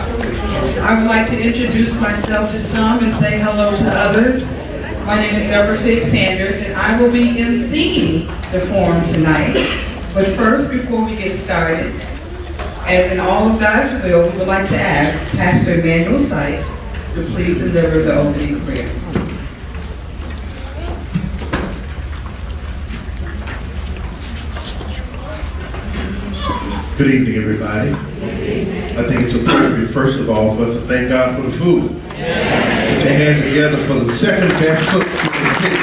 I would like to introduce myself to some and say hello to others. My name is Deborah Fig Sanders, and I will be emceeing the forum tonight. But first, before we get started, as in all of God's will, we would like to ask Pastor Emmanuel Sykes to please deliver the opening prayer. Good evening, everybody. I think it's appropriate, first of all, for us to thank God for the food. Put your hands together for the second best cooks in the city.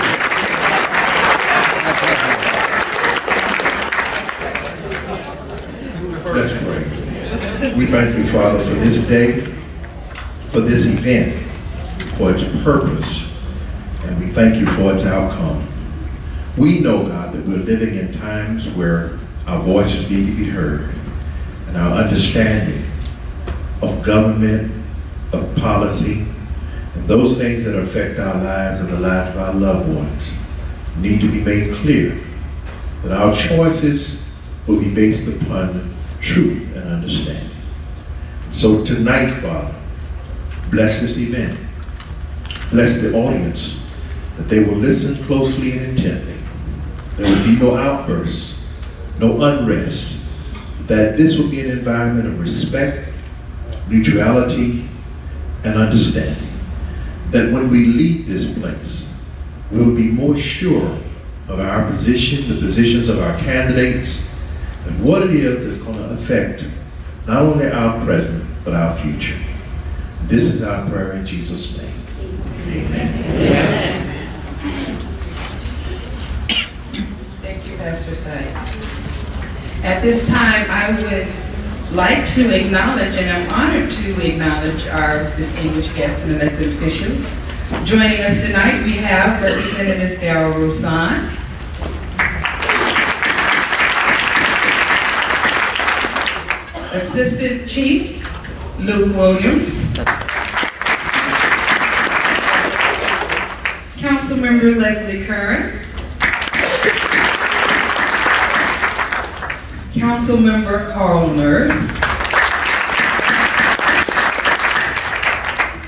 That's great. We thank you, Father, for this day, for this event, for its purpose, and we thank you for its outcome. We know, God, that we're living in times where our voices need to be heard, and our understanding of government, of policy, and those things that affect our lives and the lives of our loved ones need to be made clear, that our choices will be based upon truth and understanding. So tonight, Father, bless this event. Bless the audience, that they will listen closely and intently. There will be no outbursts, no unrest, that this will be an environment of respect, mutuality, and understanding. That when we leave this place, we'll be more sure of our position, the positions of our candidates, and what it is that's going to affect not only our present, but our future. This is our prayer in Jesus' name. Amen. Amen. Thank you, Pastor Sykes. At this time, I would like to acknowledge, and I'm honored to acknowledge, our distinguished guest and elected official. Joining us tonight, we have Representative Darrell Roussan, Assistant Chief Luke Williams, Councilmember Leslie Curran, Councilmember Carl Nurse,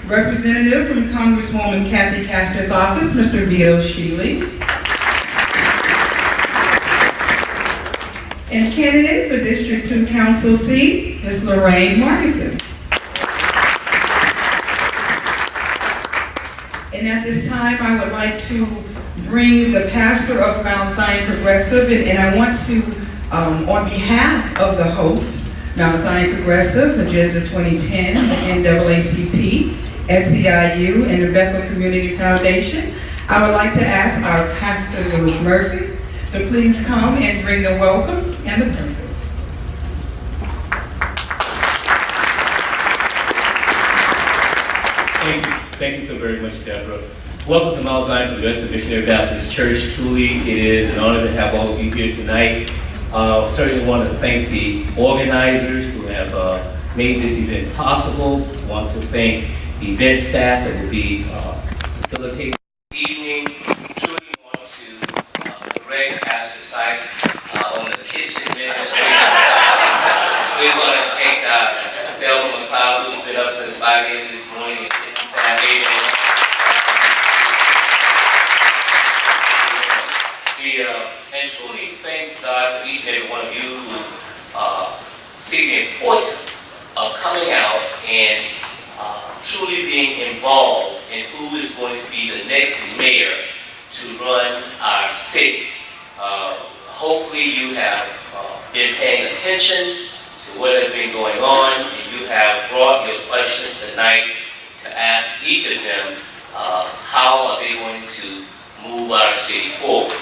Representative from Congresswoman Kathy Castor's office, Mr. Vito Sheely, and candidate for District 2 Council seat, Ms. Lorraine Markison. And at this time, I would like to bring the pastor of Mount Zion Progressive, and I want to, on behalf of the host, Mount Zion Progressive, Agenda 2010, the NAACP, SEIU, and the Bethel Community Foundation, I would like to ask our Pastor Lewis Murphy to please come and bring the welcome and the purpose. Thank you so very much, Deborah. Welcome to Mount Zion Progressive Missionary Baptist Church. Truly, it is an honor to have all of you here tonight. Certainly want to thank the organizers who have made this event possible. Want to thank the event staff that will be facilitating the evening. Truly want to correct Pastor Sykes on the kitchen ministry. We want to thank Thelma McLeod, who's been up since 5 a.m. this morning. And truly thank God for each and every one of you who see the importance of coming out and truly being involved in who is going to be the next mayor to run our city. Hopefully you have been paying attention to what has been going on, and you have brought your questions tonight to ask each of them how are they going to move our city forward.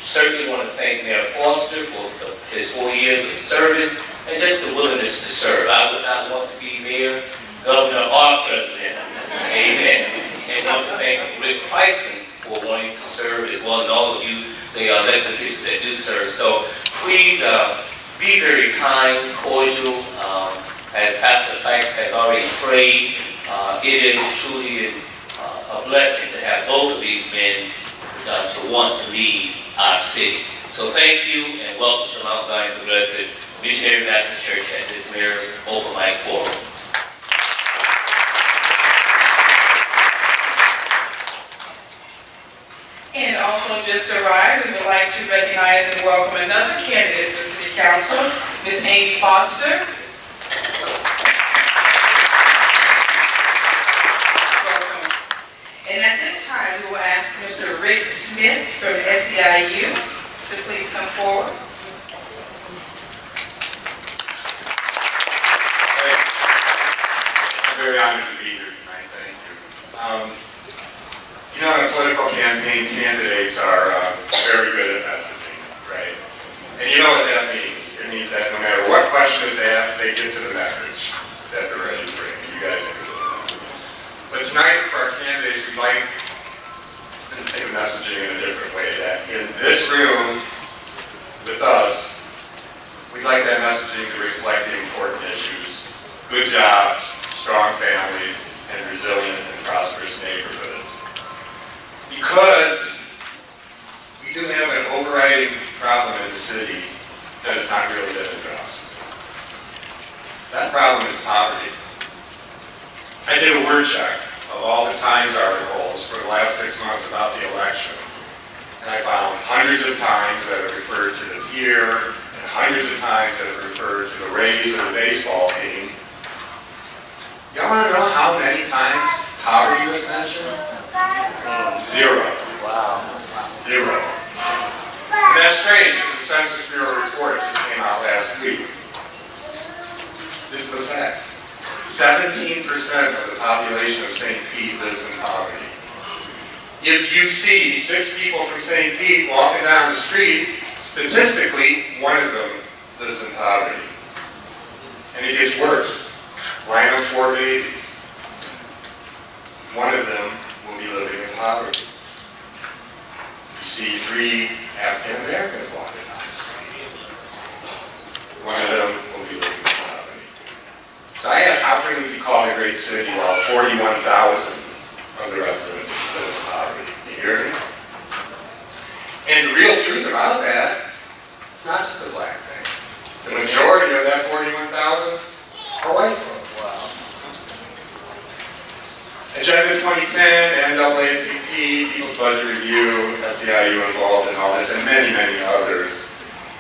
Certainly want to thank Mayor Foster for his 4 years of service and just the willingness to serve. I would not want to be mayor, governor, or president. Amen. And want to thank Rick Kriseman for wanting to serve as well, and all of you, the elected officials that do serve. So please be very kind, cordial. As Pastor Sykes has already prayed, it is truly a blessing to have both of these men to want to lead our city. So thank you and welcome to Mount Zion Progressive Missionary Baptist Church at this mayor's open mic forum. also just arrived, we would like to recognize and welcome another candidate for City Council, Ms. Amy Foster. Welcome. And at this time, we will ask Mr. Rick Smith from SEIU to please come forward. I'm very honored to be here tonight, thank you. You know, in a political campaign, candidates are very good at messaging, right? And you know what that means. It means that no matter what question is asked, they get to the message that they're ready to bring. You guys are good at that. But tonight, for our candidates, we'd like to think of messaging in a different way. That in this room, with us, we'd like that messaging to reflect the important issues. Good jobs, strong families, and resilient and prosperous neighborhoods. Because we do have an overriding problem in the city that is not really been addressed. That problem is poverty. I did a word check of all the Times articles for the last 6 months about the election, and I found hundreds of times that have referred to the pier, and hundreds of times that have referred to the Rays or the baseball team. Y'all want to know how many times poverty was mentioned? 0. Wow. 0. And that's strange because the Census Bureau report just came out last week. This is the facts. 17% of the population of St. Pete lives in poverty. If you see 6 people from St. Pete walking down the street, statistically, 1 of them lives in poverty. And it gets worse. Line up 4 babies. 1 of them will be living in poverty. You see 3 African Americans walking down the street. 1 of them will be living in poverty. So I asked, how can we be called a great city while 41,000 of the rest of us live in poverty? You hear me? And the real truth about that, it's not just a black thing. The majority of that 41,000 are white folks. Agenda 2010, NAACP, People's Budget Review, SEIU involved in all this, and many, many others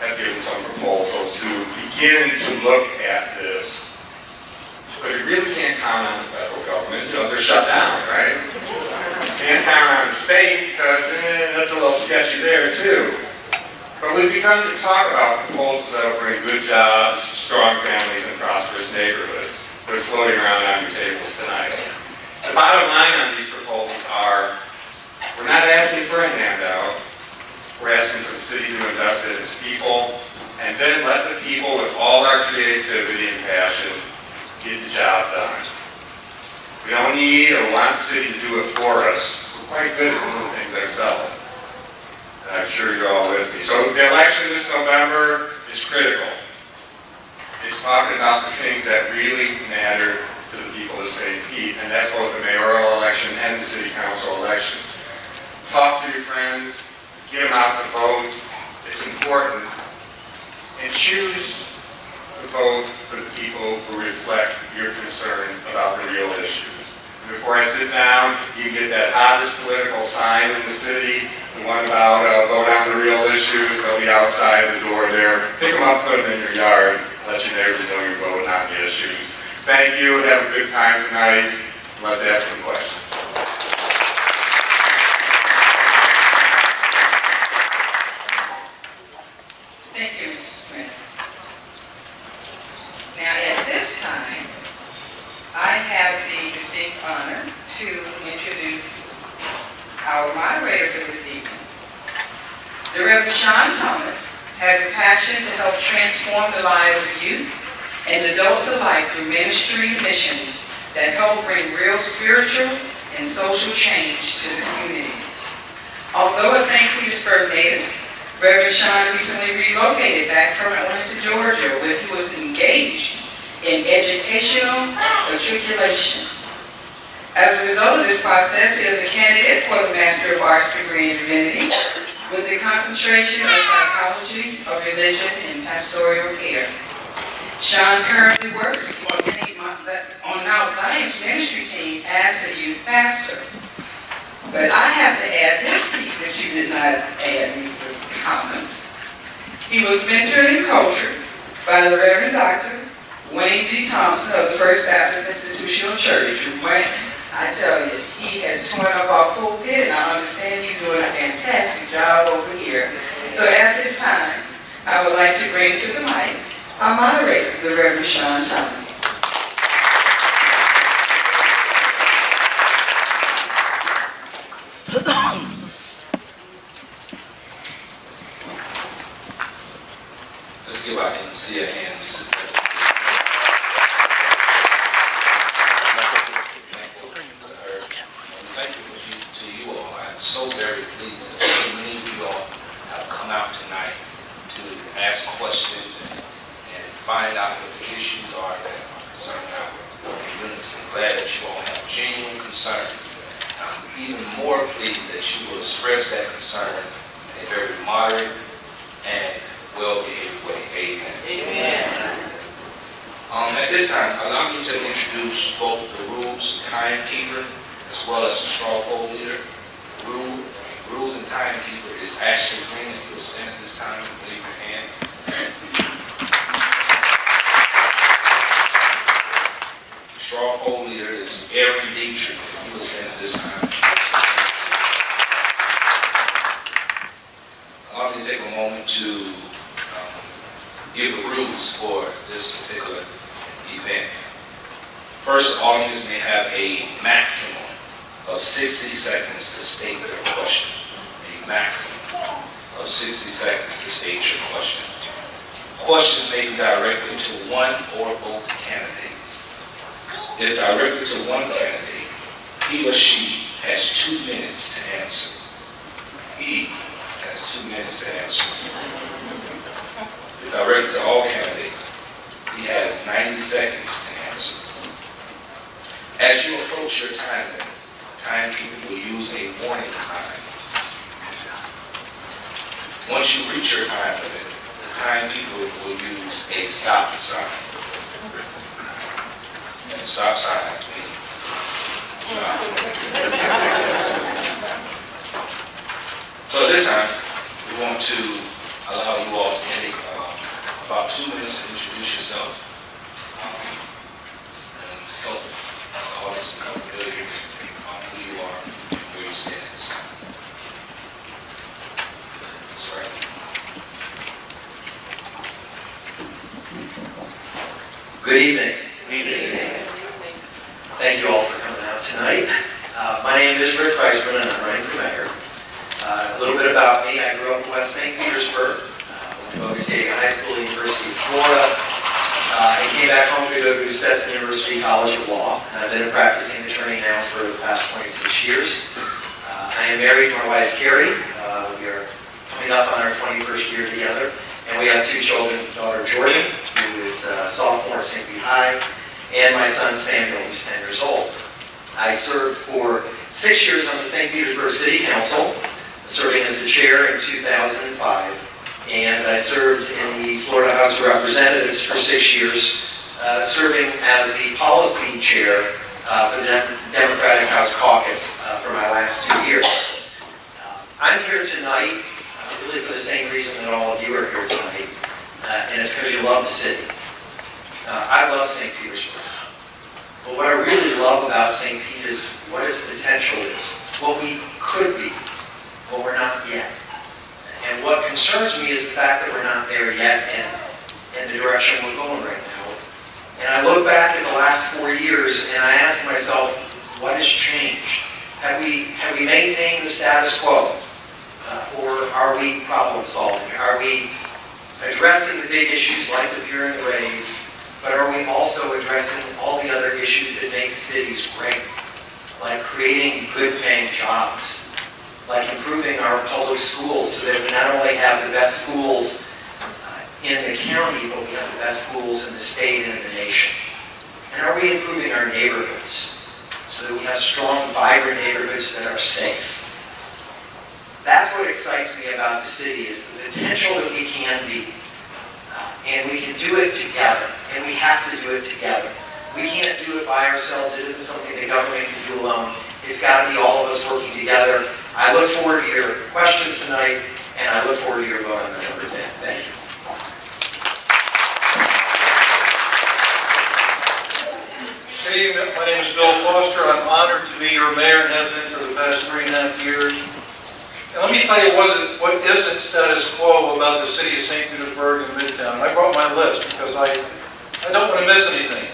have given some proposals to begin to look at this. But you really can't count on the federal government. You know, they're shut down, right? Can't count on the state because that's a little sketchy there too. But we've begun to talk about proposals that will bring good jobs, strong families, and prosperous neighborhoods. They're floating around on your tables tonight. The bottom line on these proposals are, we're not asking for a handout, we're asking for the city to invest in its people, and then let the people with all our creativity and passion get the job done. We don't need or want the city to do it for us. We're quite good at doing things ourselves. And I'm sure you're all with me. So the election this November is critical. It's talking about the things that really matter to the people of St. Pete, and that's both the mayoral election and the city council elections. Talk to your friends, get them out to vote. It's important. And choose to vote for the people who reflect your concern about the real issues. And before I sit down, you get that hottest political sign in the city, the one about vote on the real issues. They'll be outside the door there. Pick them up, put them in your yard, let your neighbors know you're voting on the issues. Thank you. Have a good time tonight. Let's ask some questions. Thank you, Mr. Smith. Now, at this time, I have the distinct honor to introduce our moderator for this evening. The Reverend Sean Thomas has a passion to help transform the lives of youth and adults alike through ministry missions that help bring real spiritual and social change to the community. Although a St. Petersburg native, Reverend Sean recently relocated back from Atlanta, Georgia, where he was engaged in educational matriculation. As a result of this process, he is a candidate for the Master of Arts degree in Divinity with the concentration of psychology of religion and pastoral care. Sean currently works on Mount Zion's ministry team as a youth pastor. But I have to add this piece that you did not He was mentored and cultured by the Reverend Dr. Wayne G. Thompson of the First Baptist Institutional Church. And Wayne, I tell you, he has torn up our pulpit, and I understand he's doing a fantastic job over here. So at this time, I would like to bring to the mic our moderator, the Reverend Sean Thompson. Let's give our MC a hand. This is thank you to you all. I'm so very pleased that so many of you all have come out tonight to ask questions and find out what the issues are that are concerning our community. I'm glad that you all have genuine concern. I'm even more pleased that you will express that concern in a very moderate and well-behaved way. Amen. Amen. At this time, allow me to introduce both the rules timekeeper as well as the straw poll leader. Rules and timekeeper is Ashley Green. If you'll stand at this time, wave your hand. The straw poll leader is Aaron Dietrich. If you will stand at this time. Allow me to take a moment to give the rules for this particular event. First, the audience may have a maximum of 60 seconds to state their question. A maximum of 60 seconds to state your question. Questions may be directly to one or both candidates. If directly to one candidate, he or she has 2 minutes to answer. He has 2 minutes to answer. If directed to all candidates, he has 90 seconds to answer. As you approach your time limit, timekeeper will use a warning sign. Once you reach your time limit, the timekeeper will use a stop sign. And the stop sign means stop. So at this time, we want to allow you all to take about 2 minutes to introduce yourself and help the audience become familiar with who you are and where you stand at this time. That's right. Good evening. Good evening. Thank you all for coming out tonight. My name is Kriseman and I'm running for mayor. A little bit about me. I grew up in West St. Petersburg. Went to State High School, University of Florida. I came back home to go to Stetson University College of Law. I've been a practicing attorney now for the past 26 years. I am married to my wife, Carrie. We are coming up on our 21st year together. And we have 2 children, daughter Jordan, who is a sophomore at St. Pete High, and my son Samuel, who's 10 years old. I served for 6 years on the St. Petersburg City Council, serving as the chair in 2005. And I served in the Florida House of Representatives for 6 years, serving as the policy chair for the Democratic House Caucus for my last 2 years. I'm here tonight really for the same reason that all of you are here tonight, and it's because you love the city. I love St. Petersburg. But what I really love about St. Pete is what its potential is, what we could be, but we're not yet. And what concerns me is the fact that we're not there yet and the direction we're going right now. And I look back at the last 4 years and I ask myself, what has changed? Have we maintained the status quo? Or are we problem solving? Are we addressing the big issues like the Bureau and Rays, but are we also addressing all the other issues that make cities great? Like creating good paying jobs, like improving our public schools so that we not only have the best schools in the county, but we have the best schools in the state and in the nation. And are we improving our neighborhoods so that we have strong, vibrant neighborhoods that are safe? That's what excites me about the city, is the potential that we can be. And we can do it together, and we have to do it together. We can't do it by ourselves. It isn't something the government can do alone. It's got to be all of us working together. I look forward to your questions tonight, and I look forward to your vote on the number 10. Thank you. Good evening. My name is Bill Foster. I'm honored to be your mayor and have been for the past 3.5 years. And let me tell you what isn't status quo about the city of St. Petersburg and Midtown. I brought my list because I don't want to miss anything.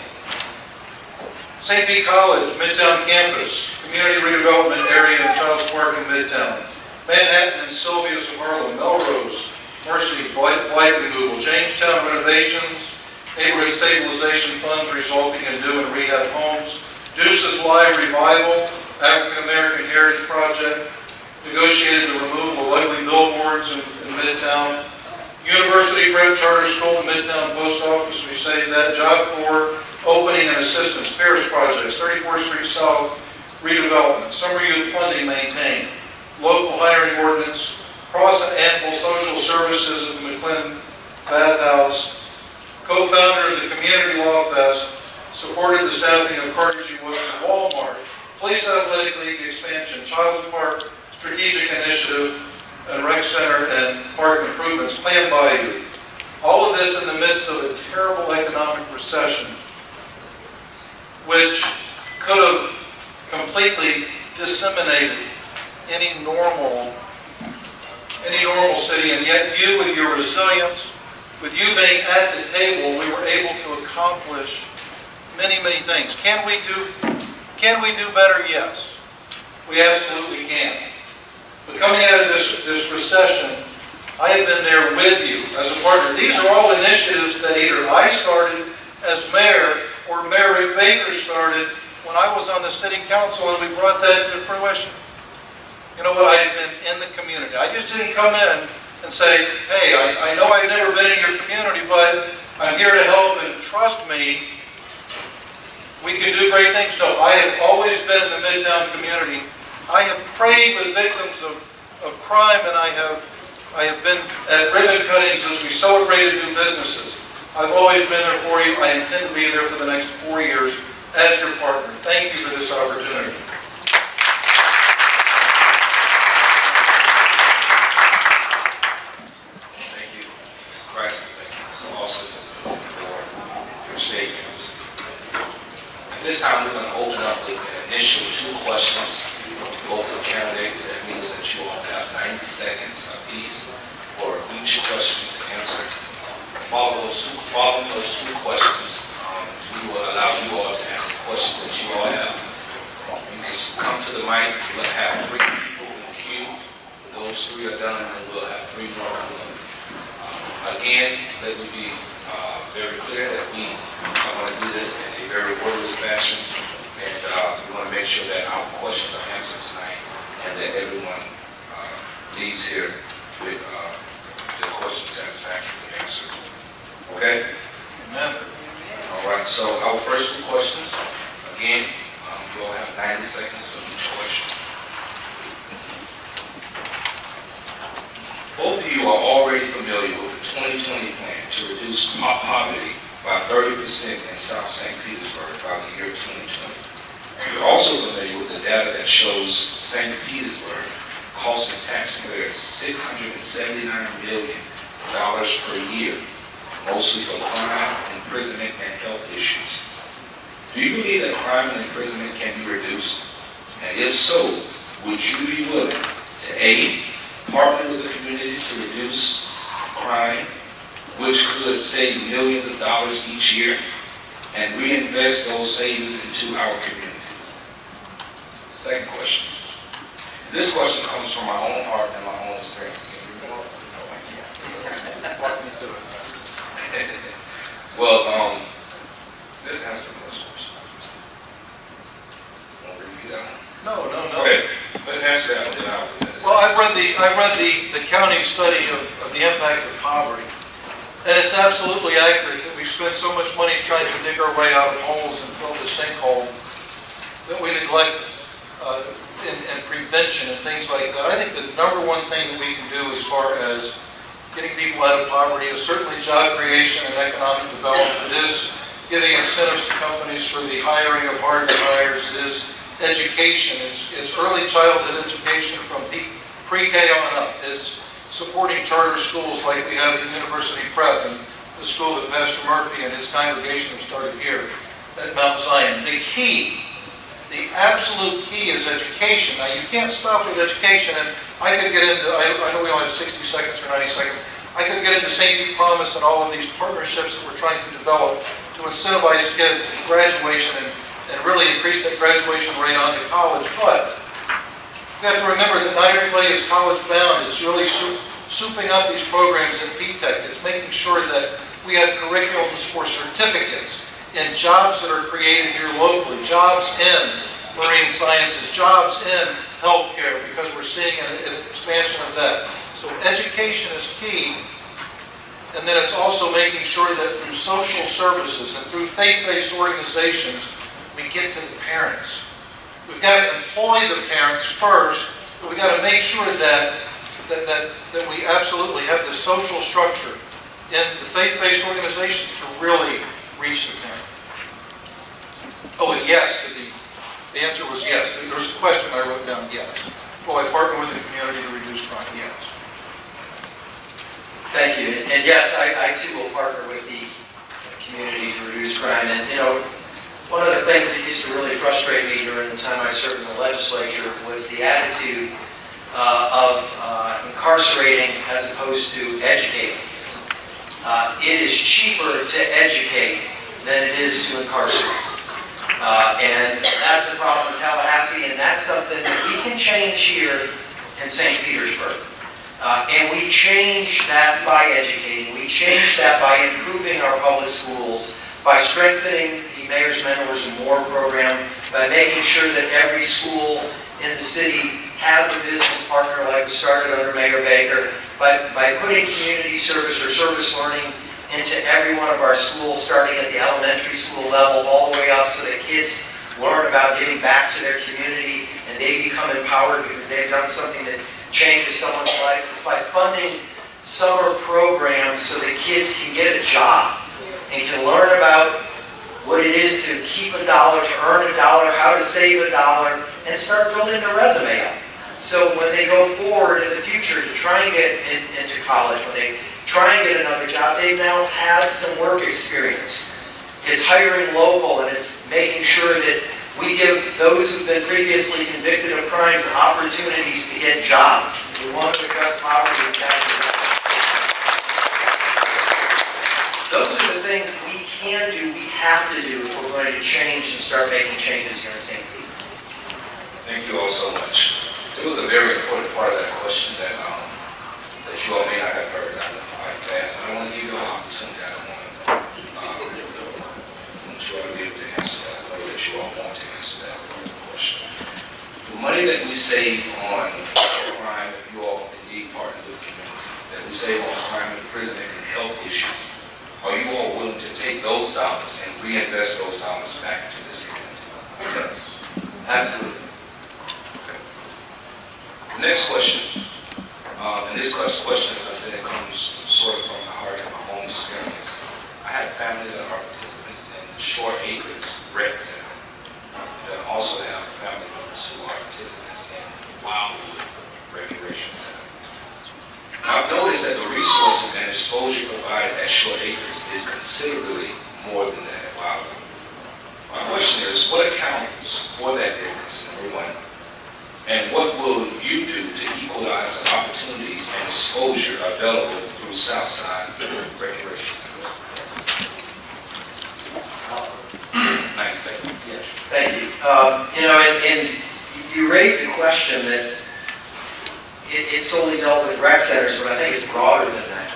St. Pete College, Midtown campus, community redevelopment area in Childs Park in Midtown. Manhattan and Sylvia's of Harlem, Melrose, Mercy, blight removal, Jamestown renovations, neighborhood stabilization funds resulting in new and rehab homes, Deuces Live Revival, African American Heritage Project, negotiated the removal of ugly billboards in Midtown, University Prep Charter School, Midtown Post Office, we saved that, Job Corps, opening and assistance, Paris projects, 34th Street South redevelopment, summer youth funding maintained, local hiring ordinance, cross and ample social services at the McLean Bathhouse, co-founder of the Community Law Fest, supported the staffing of Carnegie Woods and Walmart, Police Athletic League expansion, Childs Park strategic initiative, and rec center and park improvements planned by you. All of this in the midst of a terrible economic recession, which could have completely disseminated any normal city, and yet you, with your resilience, with you being at the table, we were able to accomplish many, many things. Can we do better? Yes. We absolutely can. But coming out of this recession, I have been there with you as a partner. These are all initiatives that either I started as mayor or Mayor Rick Baker started when I was on the city council, and we brought that to fruition. You know what? I've been in the community. I just didn't come in and say, hey, I know I've never been in your community, but I'm here to help, and trust me, we can do great things. No, I have always been in the Midtown community. I have prayed with victims of crime, and I have been at ribbon cuttings as we celebrated new businesses. I've always been there for you. I intend to be there for the next 4 years as your partner. Thank you for this opportunity. Thank you, Mr. Kriseman. Thank you, Mr. Austin, for your statements. At this time, we're going to open up with an initial 2 questions from both the candidates. That means that you all have 90 seconds apiece for each question to answer. Following those two questions, we will allow you all to ask the questions that you all have. You can come to the mic. We'll have 3 people in the queue. When those 3 are done, then we'll have 3 more coming. Again, let me be very clear that we are going to do this in a very orderly fashion, and we want to make sure that our questions are answered tonight and that everyone leaves here with their questions satisfactorily answered. Okay? Amen. All right, so our first 2 questions, again, you all have 90 seconds for each question. Both of you are already familiar with the 2020 plan to reduce poverty by 30% in South St. Petersburg by the year 2020. You're also familiar with the data that shows St. Petersburg costing taxpayers $679 million per year, mostly for crime, imprisonment, and health issues. Do you believe that crime and imprisonment can be reduced? And if so, would you be willing to A, partner with the community to reduce crime, which could save millions of dollars each year, and reinvest those savings into our communities? Second question. This question comes from my own heart and my own experience. Well, let's answer the first question. Want to repeat that one? No. Okay, let's answer that one. Then I'll Well, I've read the county study of the impact of poverty, and it's absolutely accurate that we spend so much money trying to dig our way out of holes and fill the sinkhole that we neglect in prevention and things like that. I think the number one thing that we can do as far as getting people out of poverty is certainly job creation and economic development. It is giving incentives to companies for the hiring of hard hires. It is education. It's early childhood education from pre-K on up. It's supporting charter schools like we have at University Prep and the school that Pastor Murphy and his congregation have started here. at Mount Zion. The key, the absolute key is education. Now, you can't stop with education, and I could get into, I know we only have 60 seconds or 90 seconds, I could get into St. Pete Promise and all of these partnerships that we're trying to develop to incentivize kids to graduation and really increase that graduation rate on to college. But you have to remember that not everybody is college bound. It's really souping up these programs at P-TECH. It's making sure that we have curriculums for certificates in jobs that are created here locally, jobs in marine sciences, jobs in healthcare, because we're seeing an expansion of that. So education is key. And then it's also making sure that through social services and through faith-based organizations, we get to the parents. We've got to employ the parents first, but we've got to make sure that we absolutely have the social structure in the faith-based organizations to really reach the parent. Oh, and yes, the answer was yes. There was a question I wrote down, yes. Will I partner with the community to reduce crime? Yes. Thank you. And yes, I too will partner with the community to reduce crime. And you know, one of the things that used to really frustrate me during the time I served in the legislature was the attitude of incarcerating as opposed to educating. It is cheaper to educate than it is to incarcerate. And that's the problem in Tallahassee, and that's something that we can change here in St. Petersburg. And we change that by educating. We change that by improving our public schools, by strengthening the Mayor's Mentors and More program, by making sure that every school in the city has a business partner like we started under Mayor Baker, by putting community service or service learning into every one of our schools, starting at the elementary school level all the way up so that kids learn about giving back to their community and they become empowered because they've done something that changes someone's life. It's by funding summer programs so that kids can get a job and can learn about what it is to keep $1, to earn $1, how to save $1, and start building their resume up. So when they go forward in the future to try and get into college, when they try and get another job, they've now had some work experience. It's hiring local, and it's making sure that we give those who've been previously convicted of crimes opportunities to get jobs. We want to address poverty and tax. Those are the things that we can do, we have to do if we're going to change and start making changes here in St. Pete. Thank you all so much. It was a very important part of that question that you all may not have heard. I fast. I don't want to give you an opportunity. I don't want you all to be able to answer that. I know that you all want to answer that question. The money that we save on crime, if you all indeed partner with the community, that we save on crime and prison and health issues, are you all willing to take those dollars and reinvest those dollars back into this community? Absolutely. The next question, and this question, as I said, comes sort of from the heart of my own experience. I had a family that are participants in the Short Acres Rec Center. And I also have family members who are participants in Wildwood Recreation Center. I've noticed that the resources and exposure provided at Short Acres is considerably more than that at Wildwood. My question is, what accounts for that difference, number one? And what will you do to equalize the opportunities and exposure available through Southside Recreation Center? 90 seconds. Yes. Thank you. You know, and you raised a question that it's only dealt with rec centers, but I think it's broader than that.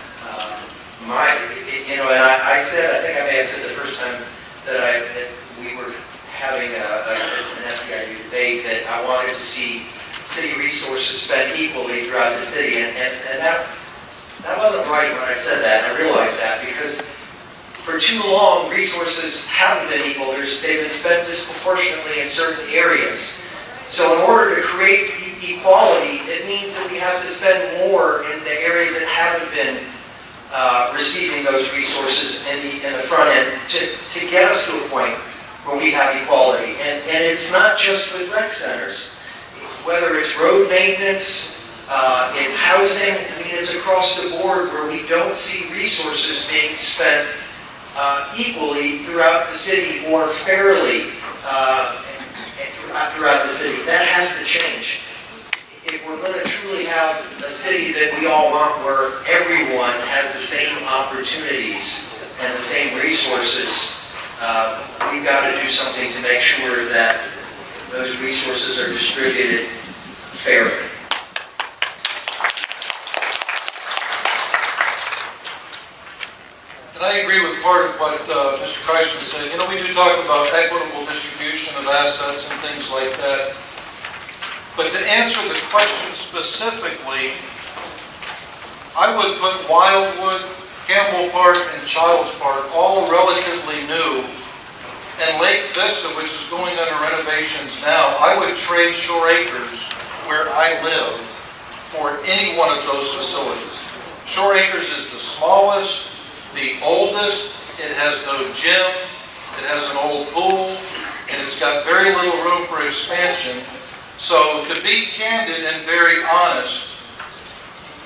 And I said, I think I may have said the first time that we were having an SEIU debate that I wanted to see city resources spent equally throughout the city, and that wasn't right when I said that. I realized that because for too long resources haven't been equal. They've been spent disproportionately in certain areas. So in order to create equality, it means that we have to spend more in the areas that haven't been receiving those resources in the front end to get us to a point where we have equality. And it's not just with rec centers. Whether it's road maintenance, it's housing, I mean, it's across the board where we don't see resources being spent equally throughout the city or fairly and throughout the city. That has to change. If we're going to truly have a city that we all want where everyone has the same opportunities and the same resources, we've got to do something to make sure that those resources are distributed fairly. And I agree with part of what Mr. Kriseman said. You know, we do talk about equitable distribution of assets and things like that. But to answer the question specifically, I would put Wildwood, Campbell Park, and Childs Park all relatively new. And Lake Vista, which is going under renovations now, I would trade Shore Acres, where I live, for any one of those facilities. Shore Acres is the smallest, the oldest, it has no gym, it has an old pool, and it's got very little room for expansion. So to be candid and very honest,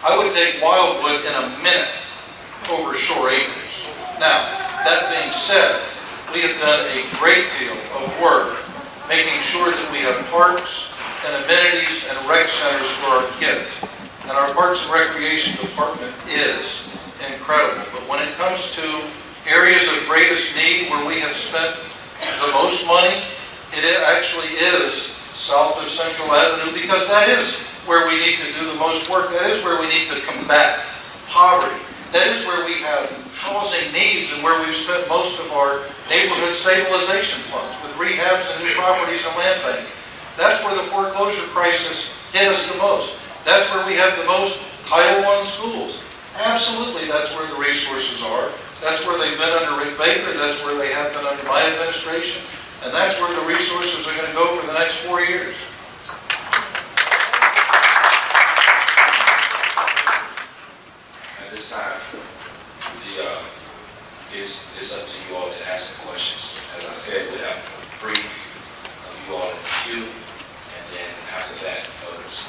I would take Wildwood in a minute over Shore Acres. Now, that being said, we have done a great deal of work making sure that we have parks and amenities and rec centers for our kids. And our Parks and Recreation Department is incredible. But when it comes to areas of greatest need where we have spent the most money, it actually is south of Central Avenue, because that is where we need to do the most work. That is where we need to combat poverty. That is where we have housing needs and where we've spent most of our neighborhood stabilization funds with rehabs and new properties and land banking. That's where the foreclosure crisis hit us the most. That's where we have the most Title I schools. Absolutely, that's where the resources are. That's where they've been under Rick Baker. That's where they have been under my administration. And that's where the resources are going to go for the next 4 years. At this time, it's up to you all to ask the questions. As I said, we have 3 of you all in the queue, and then after that, others.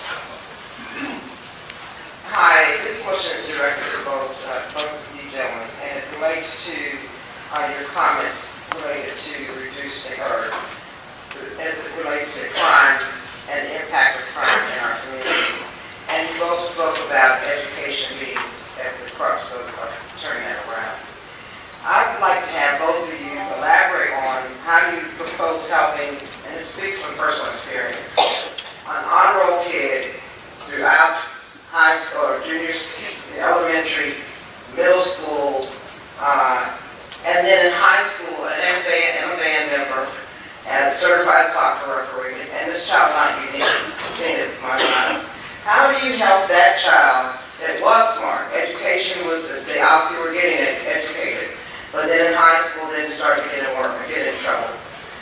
Hi, this question is directed to both of you gentlemen, and it relates to your comments related to reducing, or as it relates to crime and the impact of crime in our community. And you both spoke about education being at the crux of turning that around. I would like to have both of you elaborate on how do you propose helping, and this speaks from personal experience, an honor roll kid throughout high school, or junior, elementary, middle school, and then in high school, I'm a band member, as certified soccer referee, and this child's not unique, I've seen it with my eyes. How do you help that child that was smart? Education was, they obviously were getting educated, but then in high school, they started getting work, get in trouble.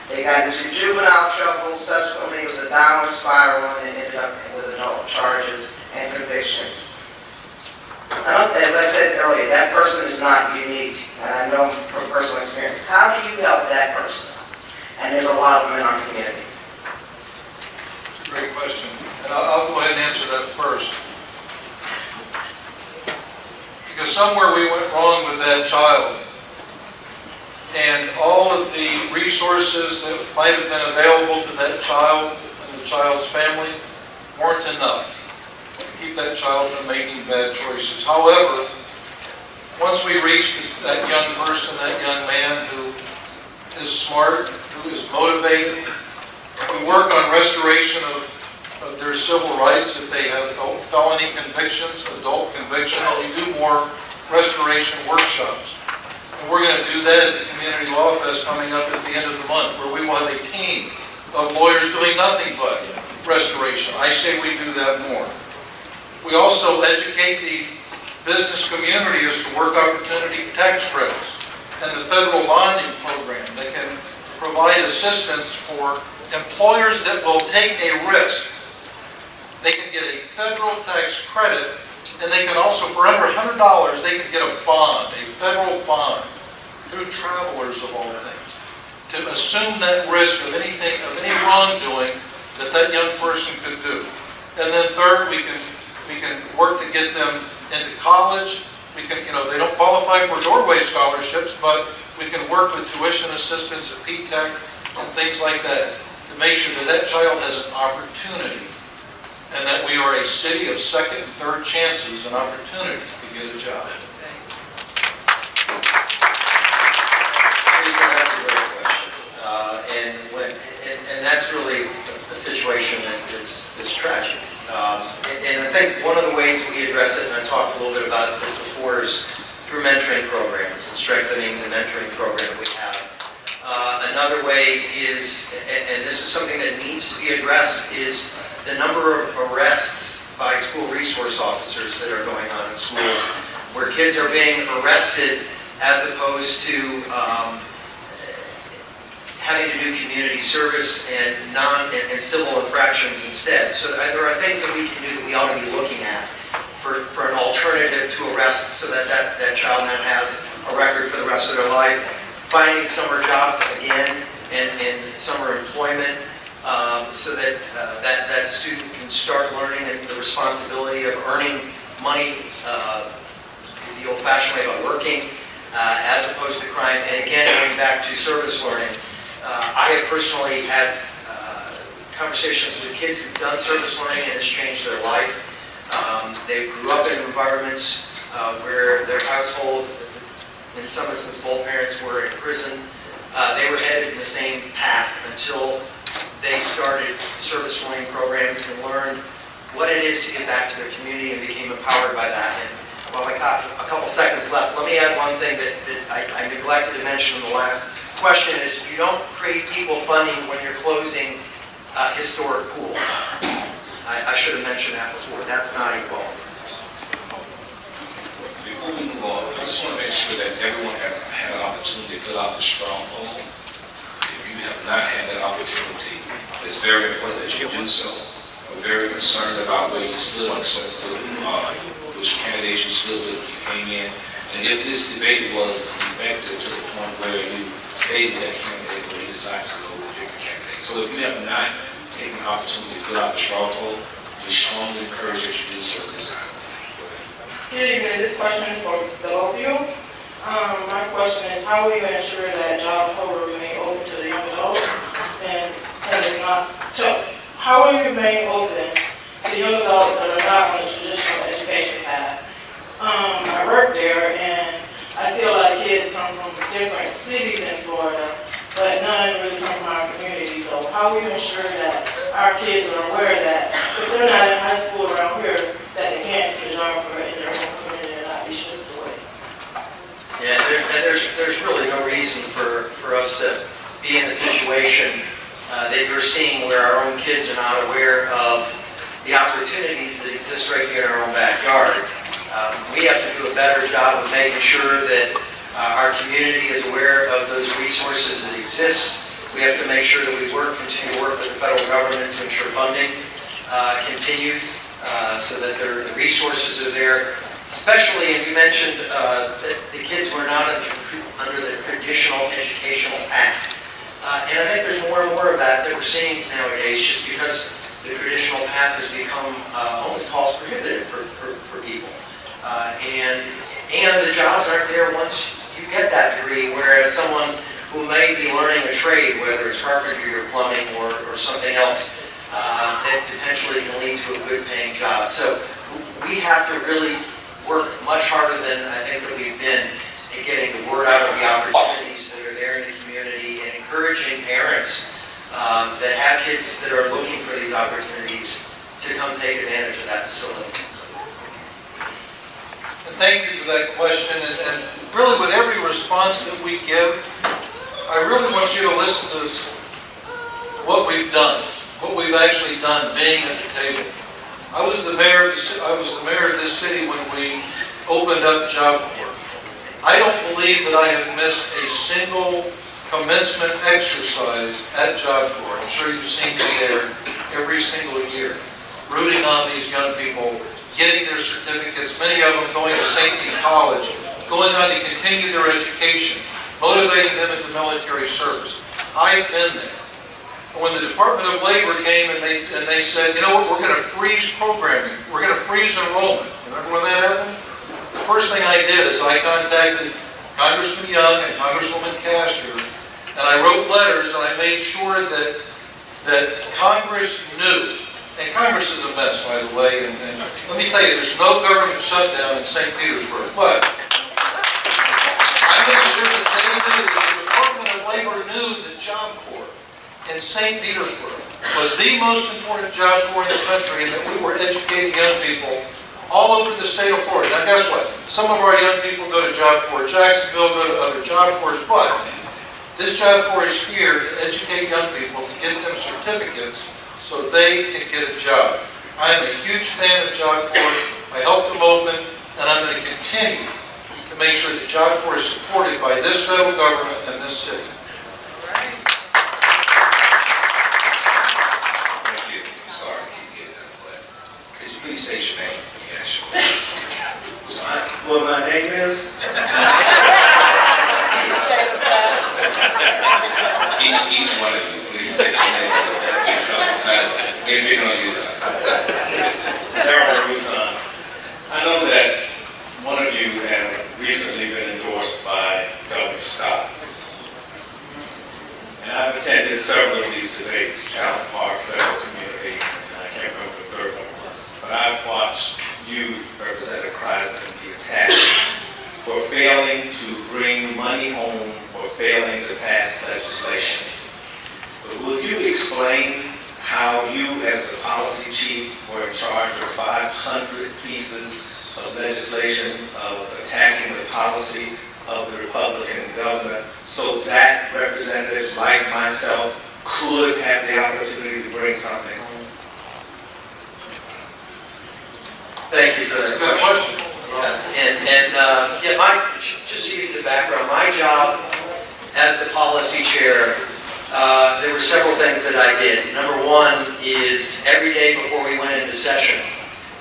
They got into juvenile trouble, subsequently it was a downward spiral, and they ended up with adult charges and convictions. As I said earlier, that person is not unique, and I know from personal experience. How do you help that person? And there's a lot of them in our community. It's a great question. And I'll go ahead and answer that first. Because somewhere we went wrong with that child, and all of the resources that might have been available to that child and the child's family weren't enough to keep that child from making bad choices. However, once we reach that young person, that young man who is smart, who is motivated, we work on restoration of their civil rights if they have felony convictions, adult convictions. We do more restoration workshops. And we're going to do that at the Community Law Fest coming up at the end of the month, where we will have a team of lawyers doing nothing but restoration. I say we do that more. We also educate the business community as to work opportunity tax credits and the federal bonding program that can provide assistance for employers that will take a risk. They can get a federal tax credit, and they can also, for under $100, they can get a bond, a federal bond, through travelers of all things, to assume that risk of anything, of any wrongdoing that young person could do. And then third, we can work to get them into college. We can, they don't qualify for doorway scholarships, but We can work with tuition assistance at P-TECH and things like that to make sure that that child has an opportunity, and that we are a city of second and third chances and opportunities to get a job. Lisa, that's a great question. And that's really a situation that is tragic. And I think one of the ways we address it, and I talked a little bit about it before, is through mentoring programs and strengthening the mentoring program we have. Another way is, and this is something that needs to be addressed, is the number of arrests by school resource officers that are going on in schools, where kids are being arrested as opposed to having to do community service and civil infractions instead. So there are things that we can do that we ought to be looking at for an alternative to arrest, so that child now has a record for the rest of their life. Finding summer jobs again and summer employment, so that that student can start learning the responsibility of earning money the old-fashioned way of working, as opposed to crime. And again, going back to service learning, I have personally had conversations with kids who've done service learning, and it's changed their life. They grew up in environments where their household, in some instances, both parents were in prison. They were headed in the same path until they started service learning programs and learned what it is to give back to their community and became empowered by that. And while I got a couple seconds left, let me add one thing that I neglected to mention in the last question is you don't create people funding when you're closing historic pools. I should have mentioned that before. That's not equality. Before we move on, I just want to make sure that everyone has had an opportunity to fill out the strong poll. If you have not had that opportunity, it's very important that you do so. We're very concerned about where you stood on certain which candidates you stood with, you came in. And if this debate was effective to the point where you stayed with that candidate or you decided to go with a different candidate. So if you have not taken the opportunity to fill out the straw poll, we strongly encourage that you do so this time. Good evening. This question is for the both of you. My question is, how will you ensure that job will remain open to the young adults and it's not? So, how will you remain open to young adults that are not on the traditional education path? I work there, and I see a lot of kids come from different cities in Florida, but none really come from our community. So, how will you ensure that our kids are aware that if they're not in high school around here, that they can't get a job in their own community and not be shipped away? Yeah, there's really no reason for us to be in a situation that you're seeing where our own kids are not aware of the opportunities that exist right here in our own backyard. We have to do a better job of making sure that our community is aware of those resources that exist. We have to make sure that we continue to work with the federal government to ensure funding continues so that the resources are there. Especially, and you mentioned that the kids were not under the traditional educational path. And I think there's more and more of that we're seeing nowadays, just because the traditional path has become almost cost prohibitive for people. And the jobs aren't there once you get that degree, whereas someone who may be learning a trade, whether it's carpentry or plumbing or something else, that potentially can lead to a good paying job. So we have to really work much harder than I think that we've been in getting the word out of the opportunities that are there in the community and encouraging parents that have kids that are looking for these opportunities to come take advantage of that facility. And thank you for that question. And really, with every response that we give, I really want you to listen to what we've done, what we've actually done being at the table. I was the mayor of this city when we opened up Job Corps. I don't believe that I have missed a single commencement exercise at Job Corps. I'm sure you've seen me there every single year, rooting on these young people, getting their certificates, many of them going to St. Pete College, going on to continue their education, motivating them into military service. I've been there. When the Department of Labor came and they said, you know what, we're going to freeze programming, we're going to freeze enrollment. Remember when that happened? The first thing I did is I contacted Congressman Young and Congresswoman Castor, and I wrote letters and I made sure that Congress knew. And Congress is a mess, by the way, and let me tell you, there's no government shutdown in St. Petersburg, but I made sure that they knew, that the Department of Labor knew that Job Corps in St. Petersburg was the most important job corps in the country, and that we were educating young people all over the state of Florida. Now guess what? Some of our young people go to Job Corps Jacksonville, go to other job corps, but this job corps is here to educate young people, to get them certificates so they can get a job. I am a huge fan of Job Corps. I helped them open, and I'm going to continue to make sure that Job Corps is supported by this federal government and this city. Thank you. I'm sorry to keep getting that, but could you please state your name? What my name is? Each one of you, please state your name. Maybe on you. I know that one of you have recently been endorsed by Governor Scott. And I've attended several of these debates, Challenge Park, Federal Community, and I can't remember the third one was. But I've watched you, Representative Kriseman, be attacked for failing to bring money home or failing to pass legislation. But will you explain how you, as the policy chief, were in charge of 500 pieces of legislation of attacking the policy of the Republican governor, so that representatives like myself could have the opportunity to bring something home? Thank you for that question. Just to give you the background, my job as the policy chair, there were several things that I did. Number one is every day before we went into session,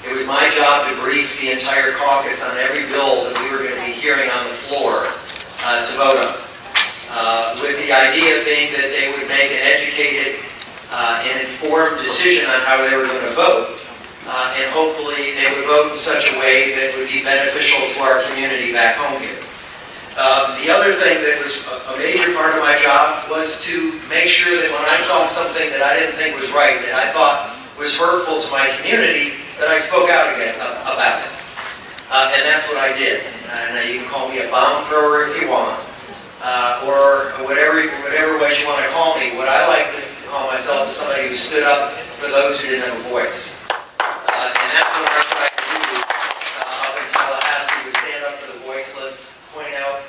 it was my job to brief the entire caucus on every bill that we were going to be hearing on the floor to vote on. With the idea being that they would make an educated and informed decision on how they were going to vote. And hopefully they would vote in such a way that would be beneficial to our community back home here. The other thing that was a major part of my job was to make sure that when I saw something that I didn't think was right, that I thought was hurtful to my community, that I spoke out again about it. And that's what I did. And you can call me a bomb thrower if you want, or whatever ways you want to call me. What I like to call myself is somebody who stood up for those who didn't have a voice. And that's what I tried to do up in Tallahassee, was stand up for the voiceless, point out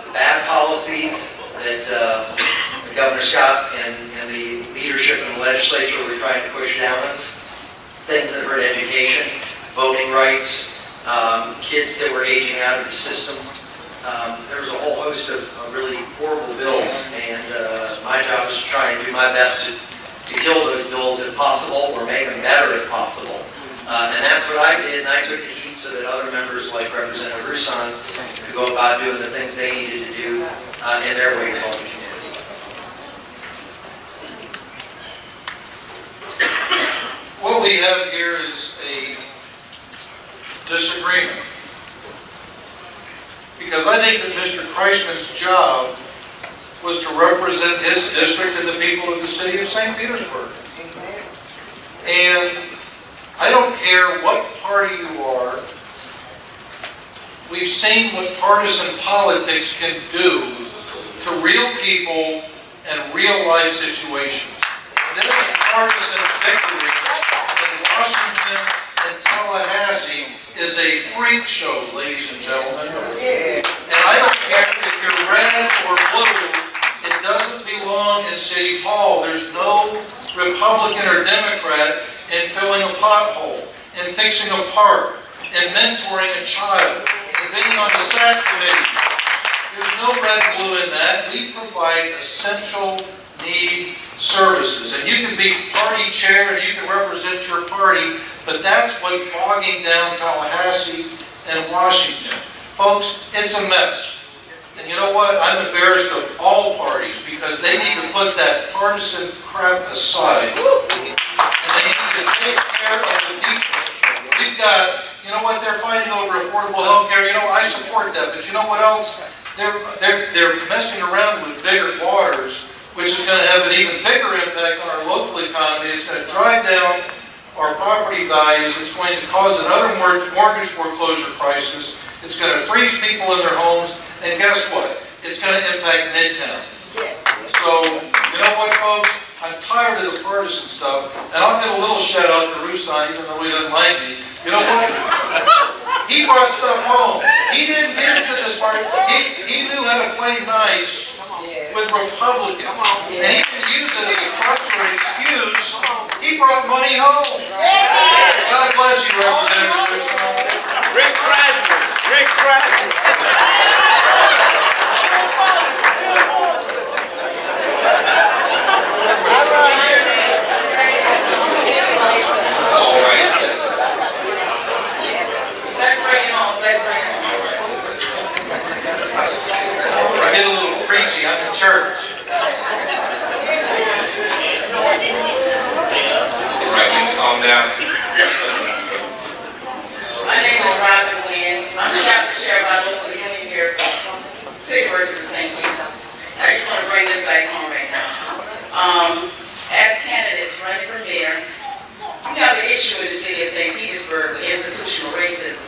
the bad policies that Governor Scott and the leadership in the legislature were trying to push down us. Things that hurt education, voting rights, kids that were aging out of the system. There was a whole host of really horrible bills, and my job was to try and do my best to kill those bills if possible, or make them better if possible. And that's what I did, and I took the heat so that other members like Representative Rusan could go about doing the things they needed to do in their way to help the community. What we have here is a disagreement. Because I think that Mr. Kriseman's job was to represent his district and the people of the city of St. Petersburg. And I don't care what party you are, we've seen what partisan politics can do to real people and real life situations. This partisan victory in Washington and Tallahassee is a freak show, ladies and gentlemen. And I don't care if you're red or blue, it doesn't belong in City Hall. There's no Republican or Democrat in filling a pothole, in fixing a park, in mentoring a child, in being on the SAC committee. There's no red and blue in that. We provide essential need services. And you can be party chair and you can represent your party, but that's what's bogging down Tallahassee and Washington. Folks, it's a mess. And you know what? I'm embarrassed of all parties because they need to put that partisan crap aside. And they need to take care of the people. We've got, know what, they're fighting over affordable health care. You know, I support that, but you know what else? They're messing around with bigger waters, which is going to have an even bigger impact on our local economy. It's going to drive down our property values. It's going to cause another mortgage foreclosure crisis. It's going to freeze people in their homes. And guess what? It's going to impact Midtown. So, you know what, folks? I'm tired of the partisan stuff. And I'll give a little shout out to Rusan, even though he doesn't like me. You know what? He brought stuff home. He didn't get into this part. He knew how to play nice with Republicans. And he can use it as a crutch or an excuse. He brought money home. God bless you, Representative Rusan. Rick Kriseman. Rick Kriseman. All right, yes. Let's bring it on, let's bring it on. I get a little preachy. I'm in church. Right, can you calm down? My name is Robin Wynn. I'm the chapter chair of our local union here, city workers in St. Cloud. I just want to bring this back home right now. As candidates running for mayor, we have an issue in the city of St. Petersburg with institutional racism.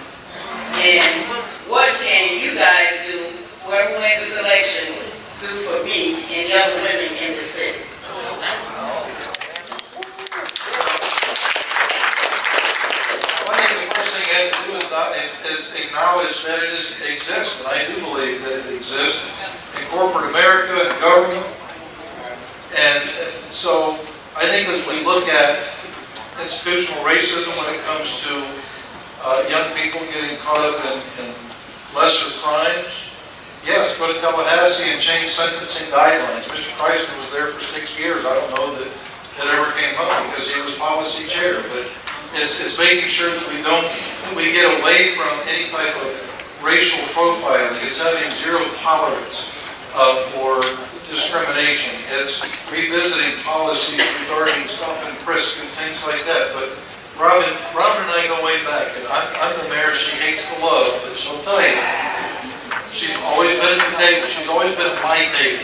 And what can you guys do, whoever wins this election, do for me and the other women in the city? I think the first thing you have to do is acknowledge that it exists, and I do believe that it exists in corporate America and government. And so I think as we look at institutional racism when it comes to young people getting caught up in lesser crimes, yes, go to Tallahassee and change sentencing guidelines. Mr. Kriseman was there for 6 years. I don't know that it ever came up because he was policy chair, but it's making sure that we get away from any type of racial profiling. It's having zero tolerance for discrimination. It's revisiting policies regarding stop and frisk and things like that. But Robin and I go way back. And I'm the mayor she hates to love, but she'll tell you, she's always been at the table. She's always been at my table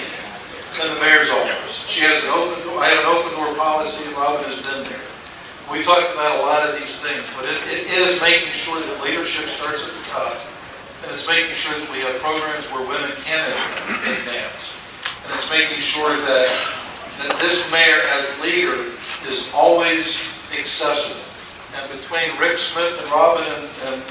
in the mayor's office. She has an open door. I have an open door policy. Robin has been there. We talked about a lot of these things, but it is making sure that leadership starts at the top. And it's making sure that we have programs where women can advance. And it's making sure that this mayor as leader is always accessible. And between Rick Smith and Robin and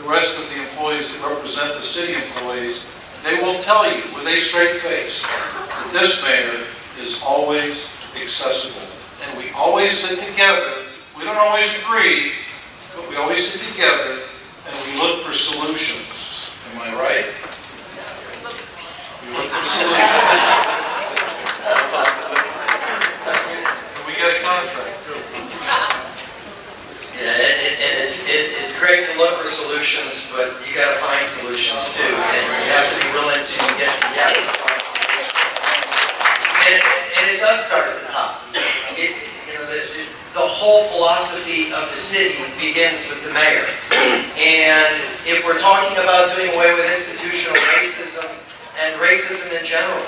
the rest of the employees that represent the city employees, they will tell you with a straight face that this mayor is always accessible. And we always sit together. We don't always agree, but we always sit together and we look for solutions. Am I right? We look for solutions. And we get a contract too. Yeah, it's great to look for solutions, but you got to find solutions too, and you have to be willing to get to yes to find solutions. And it does start at the top. The whole philosophy of the city begins with the mayor. And if we're talking about doing away with institutional racism and racism in general,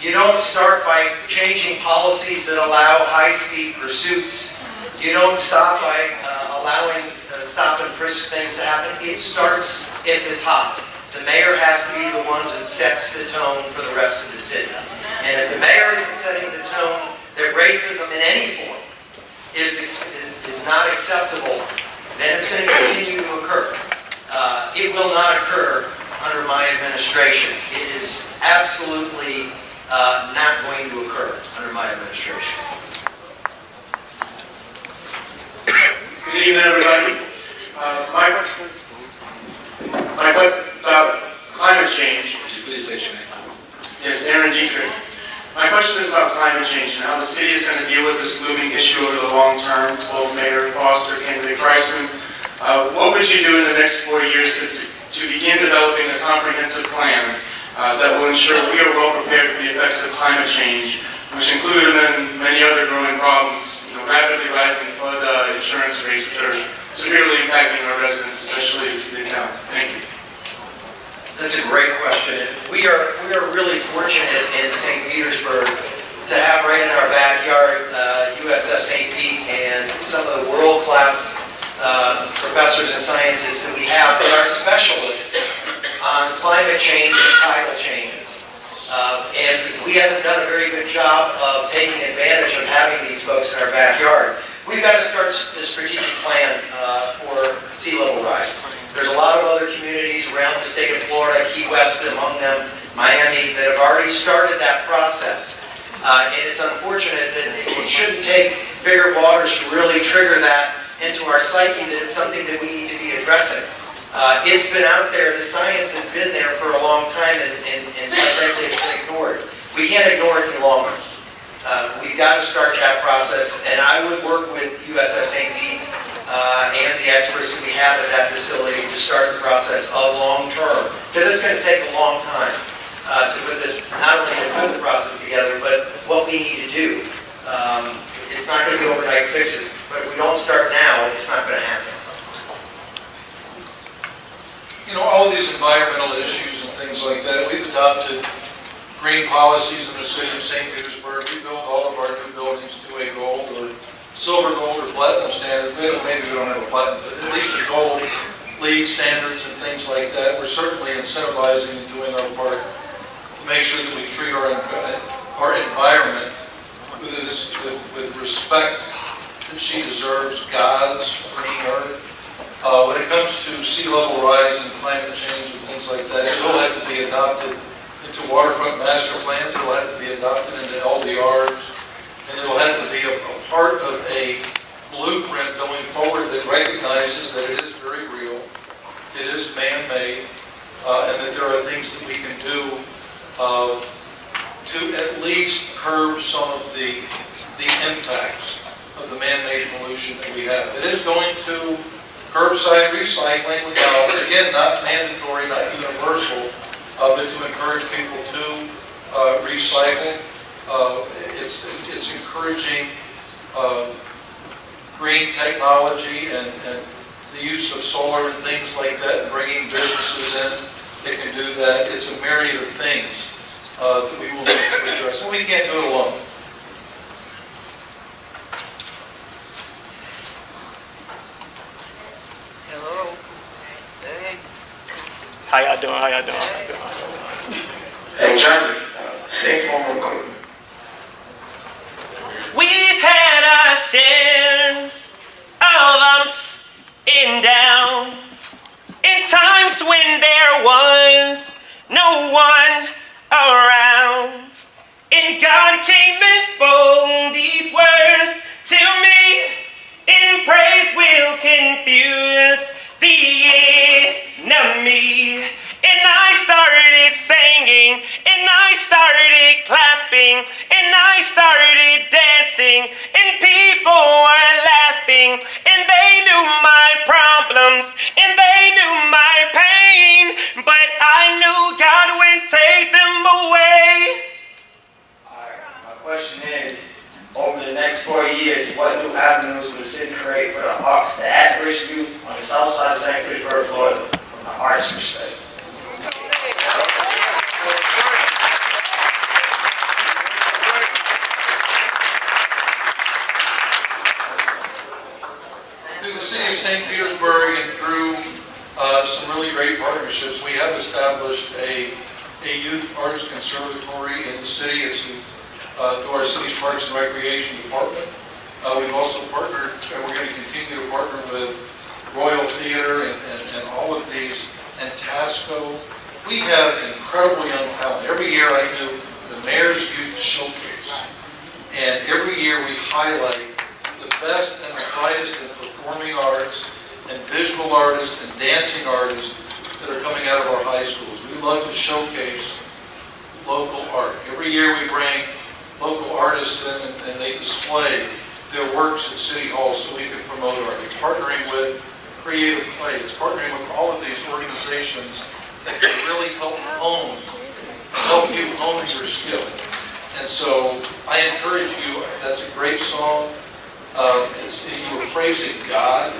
you don't start by changing policies that allow high-speed pursuits. You don't stop by allowing stop and frisk things to happen. It starts at the top. The mayor has to be the one that sets the tone for the rest of the city. And if the mayor isn't setting the tone that racism in any form is not acceptable, then it's going to continue to occur. It will not occur under my administration. It is absolutely not going to occur under my administration. Good evening, everybody. My question about climate change. Would you please state your name? Yes, Aaron Dietrich. My question is about climate change and how the city is going to deal with this looming issue over the long term. Both Mayor Foster, candidate Kriseman. What would you do in the next 4 years to begin developing a comprehensive plan that will ensure we are well prepared for the effects of climate change, which include many other growing problems, rapidly rising flood insurance rates, which are severely impacting our residents, especially in town. Thank you. That's a great question. We are really fortunate in St. Petersburg to have right in our backyard USF St. Pete and some of the world-class professors and scientists that we have that are specialists on climate change and tidal changes. And we haven't done a very good job of taking advantage of having these folks in our backyard. We've got to start the strategic plan for sea level rise. There's a lot of other communities around the state of Florida, Key West among them, Miami, that have already started that process. And it's unfortunate that it shouldn't take bigger waters to really trigger that into our psyche, that it's something that we need to be addressing. It's been out there, the science has been there for a long time, and quite frankly, it's been ignored. We can't ignore it any longer. We've got to start that process, and I would work with USF St. Pete and the experts that we have at that facility to start the process of long-term, because it's going to take a long time to put this, not only to put the process together, but what we need to do. It's not going to be overnight fixes, but if we don't start now, it's not going to happen. You know, all of these environmental issues and things like that, we've adopted green policies in the city of St. Petersburg. We build all of our new buildings to a gold or silver, gold, or platinum standard. Maybe we don't have a platinum, but at least a gold LEED standards and things like that. We're certainly incentivizing and doing our part to make sure that we treat our environment with respect that she deserves, God's green earth. When it comes to sea level rise and climate change and things like that, it will have to be adopted into waterfront master plans, it will have to be adopted into LDRs, and it will have to be a part of a blueprint going forward that recognizes that it is very real, it is man-made, and that there are things that we can do to at least curb some of the impacts of the man-made pollution that we have. It is going to curbside recycling, again, not mandatory, not universal, but to encourage people to recycle. It's encouraging green technology and the use of solar and things like that, and bringing businesses in that can do that. It's a myriad of things that we will need to address, and we can't do it alone. Hello. Hey. How y'all doing? Hey, Johnny, stay home real quick. We've had our shares of ups and downs, in times when there was no one around. And God came and spoke these words to me, in praise will confuse the enemy. And I started singing, and I started clapping, and I started dancing, and people were laughing, and they knew my problems, and they knew my pain, but I knew God would take them away. Alright, my question is, over the next 4 years, what new avenues will the city create for the at-risk youth on the south side of St. Petersburg, Florida, from the arts perspective? Through the city of St. Petersburg and through some really great partnerships, we have established a youth arts conservatory in the city. It's through our city's Parks and Recreation Department. We've also partnered, and we're going to continue to partner with Royal Theater and all of these, and Tasco. We have incredible young talent. Every year I do the Mayor's Youth Showcase, and every year we highlight the best and the brightest in performing arts and visual artists and dancing artists that are coming out of our high schools. We love to showcase local art. Every year we bring local artists in and they display their works at City Hall so we can promote art. It's partnering with Creative Play. It's partnering with all of these organizations that can really help you hone your skill. And so I encourage you, that's a great song. you were praising God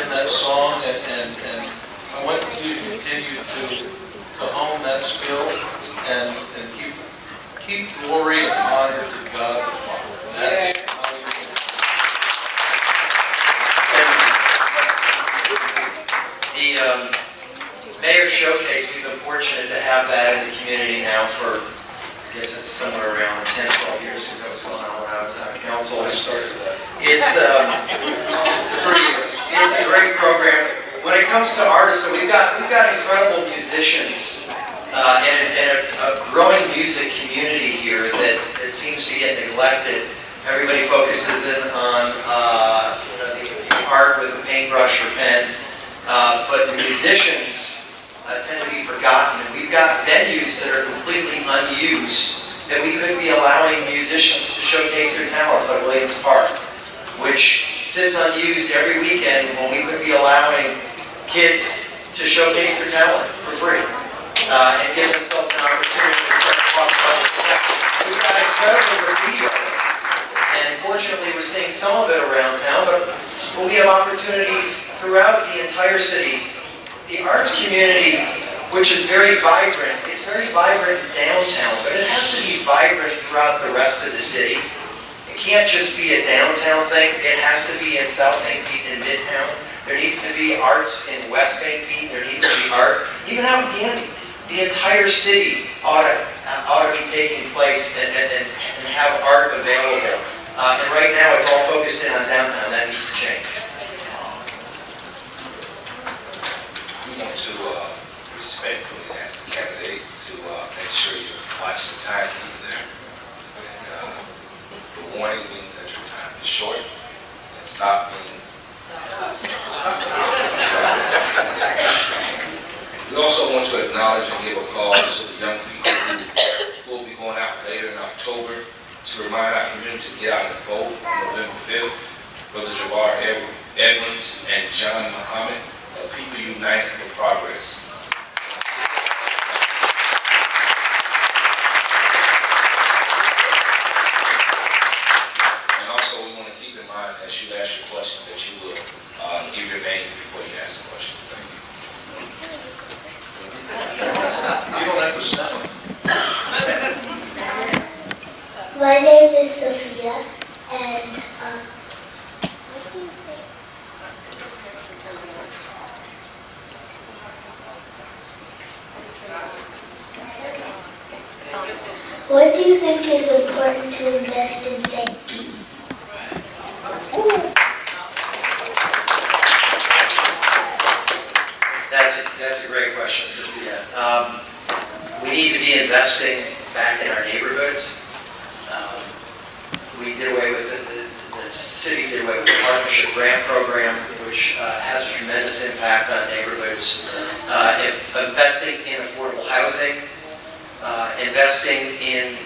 in that song, and I want you to continue to hone that skill and keep glory and honor to God the Father. That's how you do it. The Mayor Showcase, we've been fortunate to have that in the community now for, I guess it's somewhere around 10, 12 years, because that was going on when I was on council. I started that. It's 3 years. It's a great program. When it comes to artists, so we've got incredible musicians and a growing music community here that seems to get neglected. Everybody focuses in on the art with a paintbrush or pen, but the musicians tend to be forgotten. And we've got venues that are completely unused that we could be allowing musicians to showcase their talents, like Williams Park, which sits unused every weekend when we could be allowing kids to showcase their talent for free and give themselves an opportunity to start talking about it. We've got incredible graffiti artists, and fortunately we're seeing some of it around town, but we have opportunities throughout the entire city. The arts community, which is very vibrant, it's very vibrant downtown, but it has to be vibrant throughout the rest of the city. It can't just be a downtown thing, it has to be in South St. Pete and Midtown. There needs to be arts in West St. Pete, there needs to be art, even out in Gandy. The entire city ought to be taking place and have art available. And right now it's all focused in on downtown, that needs to change. We want to respectfully ask the candidates to make sure you're watching the timekeeper there. And the warning means that your time is short, and stop means. We also want to acknowledge and give a call to the young people who will be going out later in October to remind our community to get out and vote on November 5th. Brother Jabbar Edmonds and John Muhammad of People United for Progress. And also we want to keep in mind as you ask your question that you will give your name before you ask the question. Thank you. You don't have to sound. My name is Sophia, and what do you think is important to invest in St. Pete? That's a great question, Sophia. We need to be investing back in our neighborhoods. We did away with the city did away with the partnership grant program, which has a tremendous impact on neighborhoods. Investing in affordable housing, investing in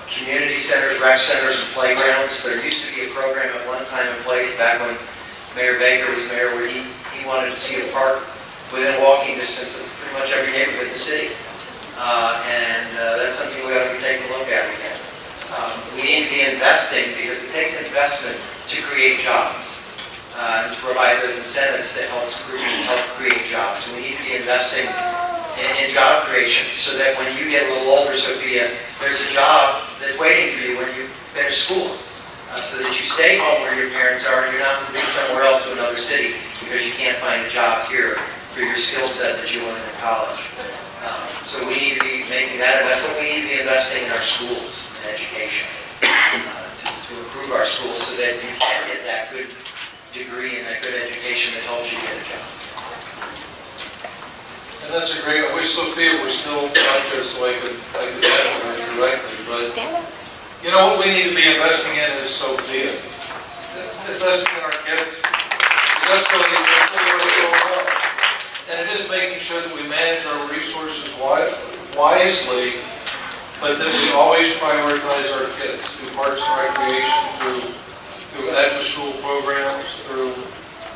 community centers, rec centers, and playgrounds. There used to be a program at one time in place back when Mayor Baker was mayor, where he wanted to see a park within walking distance of pretty much every neighborhood in the city. That's something we ought to be taking a look at again. We need to be investing because it takes investment to create jobs, and to provide those incentives that help create jobs. So we need to be investing in job creation so that when you get a little older, Sophia, there's a job that's waiting for you when you finish school. So that you stay home where your parents are and you're not moving somewhere else to another city because you can't find a job here for your skill set that you learned in college. So we need to be making that investment. We need to be investing in our schools and education to improve our schools so that you can get that good degree and that good education that helps you get a job. And that's a great, I wish Sophia were still out there so I could answer her directly, but you know what we need to be investing in is Sophia. Investing in our kids. That's really where we're going. And it is making sure that we manage our resources wisely, but that we always prioritize our kids through parks and recreation, through after-school programs, through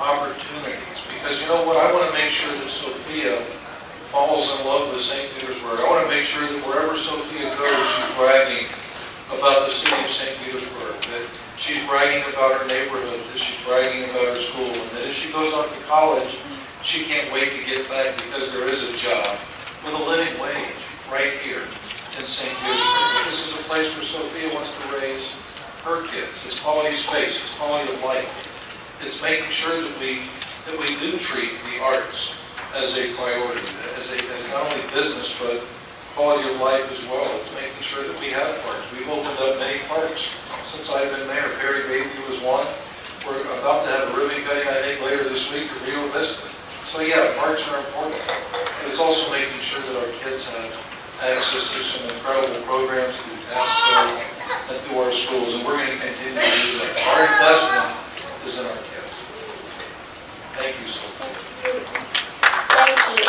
opportunities. Because you know what, I want to make sure that Sophia falls in love with St. Petersburg. I want to make sure that wherever Sophia goes, she's bragging about the city of St. Petersburg, that she's bragging about her neighborhood, that she's bragging about her school, and that if she goes off to college, she can't wait to get back because there is a job with a living wage right here in St. Petersburg. This is a place where Sophia wants to raise her kids. It's quality space, it's quality of life. It's making sure that we do treat the arts as a priority, as not only business, but quality of life as well. It's making sure that we have parks. We've opened up many parks since I've been mayor. Perry Bayview was one. We're about to have a ribbon cutting, I think, later this week at Rio Vista. So yeah, parks are important. But it's also making sure that our kids have access to some incredible programs through TASCO and through our schools, and we're going to continue to do that. Our investment is in our kids. Thank you so much. Thank you.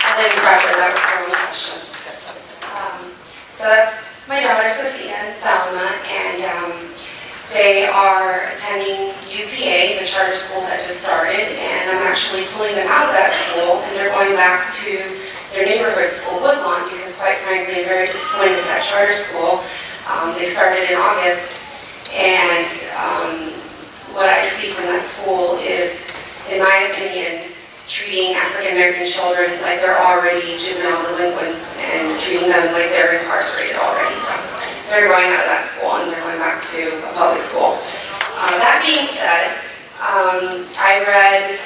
And then Roger, that was my question. So that's my daughter Sophia and Salma, and they are attending UPA, the charter school that just started, and I'm actually pulling them out of that school, and they're going back to their neighborhood school, Woodlawn, because quite frankly, I'm very disappointed with that charter school. They started in August, and what I see from that school is, in my opinion, treating African American children like they're already juvenile delinquents and treating them like they're incarcerated already. So they're going out of that school and they're going back to a public school. That being said, I read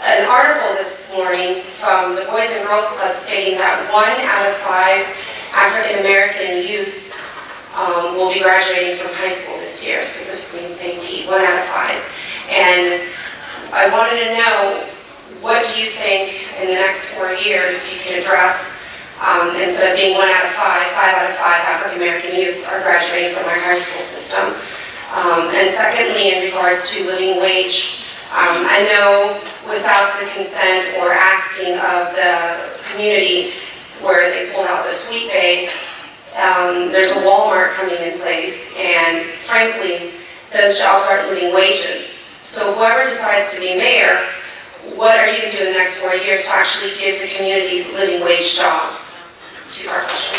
an article this morning from the Boys and Girls Club stating that 1 out of 5 African American youth will be graduating from high school this year, specifically in St. Pete, 1 out of 5. And I wanted to know, what do you think in the next 4 years you can address, instead of being 1 out of 5, 5 out of 5 African American youth are graduating from our high school system? And secondly, in regards to living wage, I know without the consent or asking of the community where they pulled out the sweet pay, there's a Walmart coming in place, and frankly, those jobs aren't living wages. So whoever decides to be mayor, what are you going to do in the next 4 years to actually give the communities living wage jobs? Two-part question.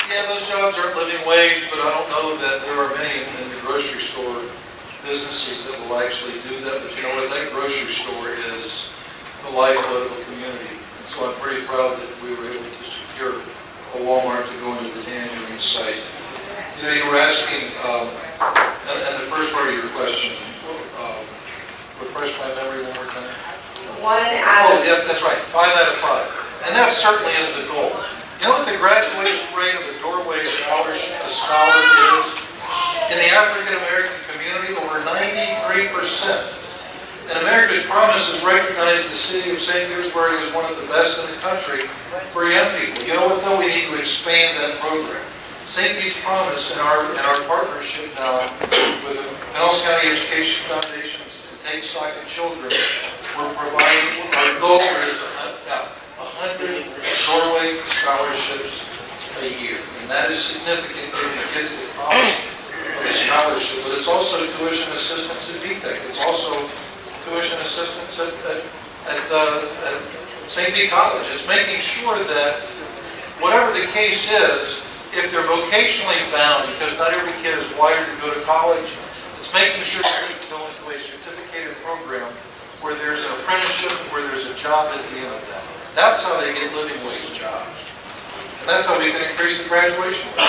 Yeah, those jobs aren't living wage, but I don't know that there are many in the grocery store businesses that will actually do that. But you know what? That grocery store is the lifeblood of a community. And so I'm pretty proud that we were able to secure a Walmart to go into the Tangerine site. You know, you were asking, and the first part of your question, refresh my memory one more time. 1 out of... Oh, yeah, that's right, 5 out of 5. And that certainly is the goal. You know what the graduation rate of the Doorway Scholarship, the scholar is? In the African American community, over 93%. And America's Promise has recognized the city of St. Petersburg as one of the best in the country for young people. You know what though? We need to expand that program. St. Pete's Promise and our partnership now with the Pinellas County Education Foundation to take stock in children, we're providing, our goal is 100 Doorway scholarships a year. And that is significant giving the kids the promise of a scholarship. But it's also tuition assistance at VTech. It's also tuition assistance at St. Pete College. It's making sure that whatever the case is, if they're vocationally bound, because not every kid is wired to go to college, it's making sure that they go into a certificated program where there's an apprenticeship and where there's a job at the end of that. That's how they get living wage jobs. And that's how we can increase the graduation rate.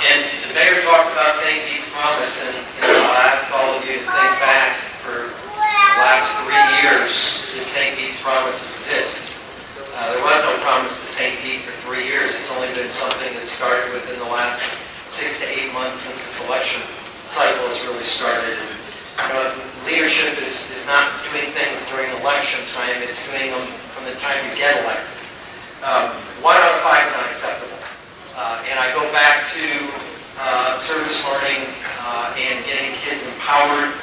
And the mayor talked about St. Pete's Promise, and I'll ask all of you to think back for the last 3 years did St. Pete's Promise exist. There was no promise to St. Pete for 3 years. It's only been something that started within the last 6 to 8 months since this election cycle has really started. You know, leadership is not doing things during election time. It's doing them from the time you get elected. 1 out of 5 is not acceptable. And I go back to service learning and getting kids empowered.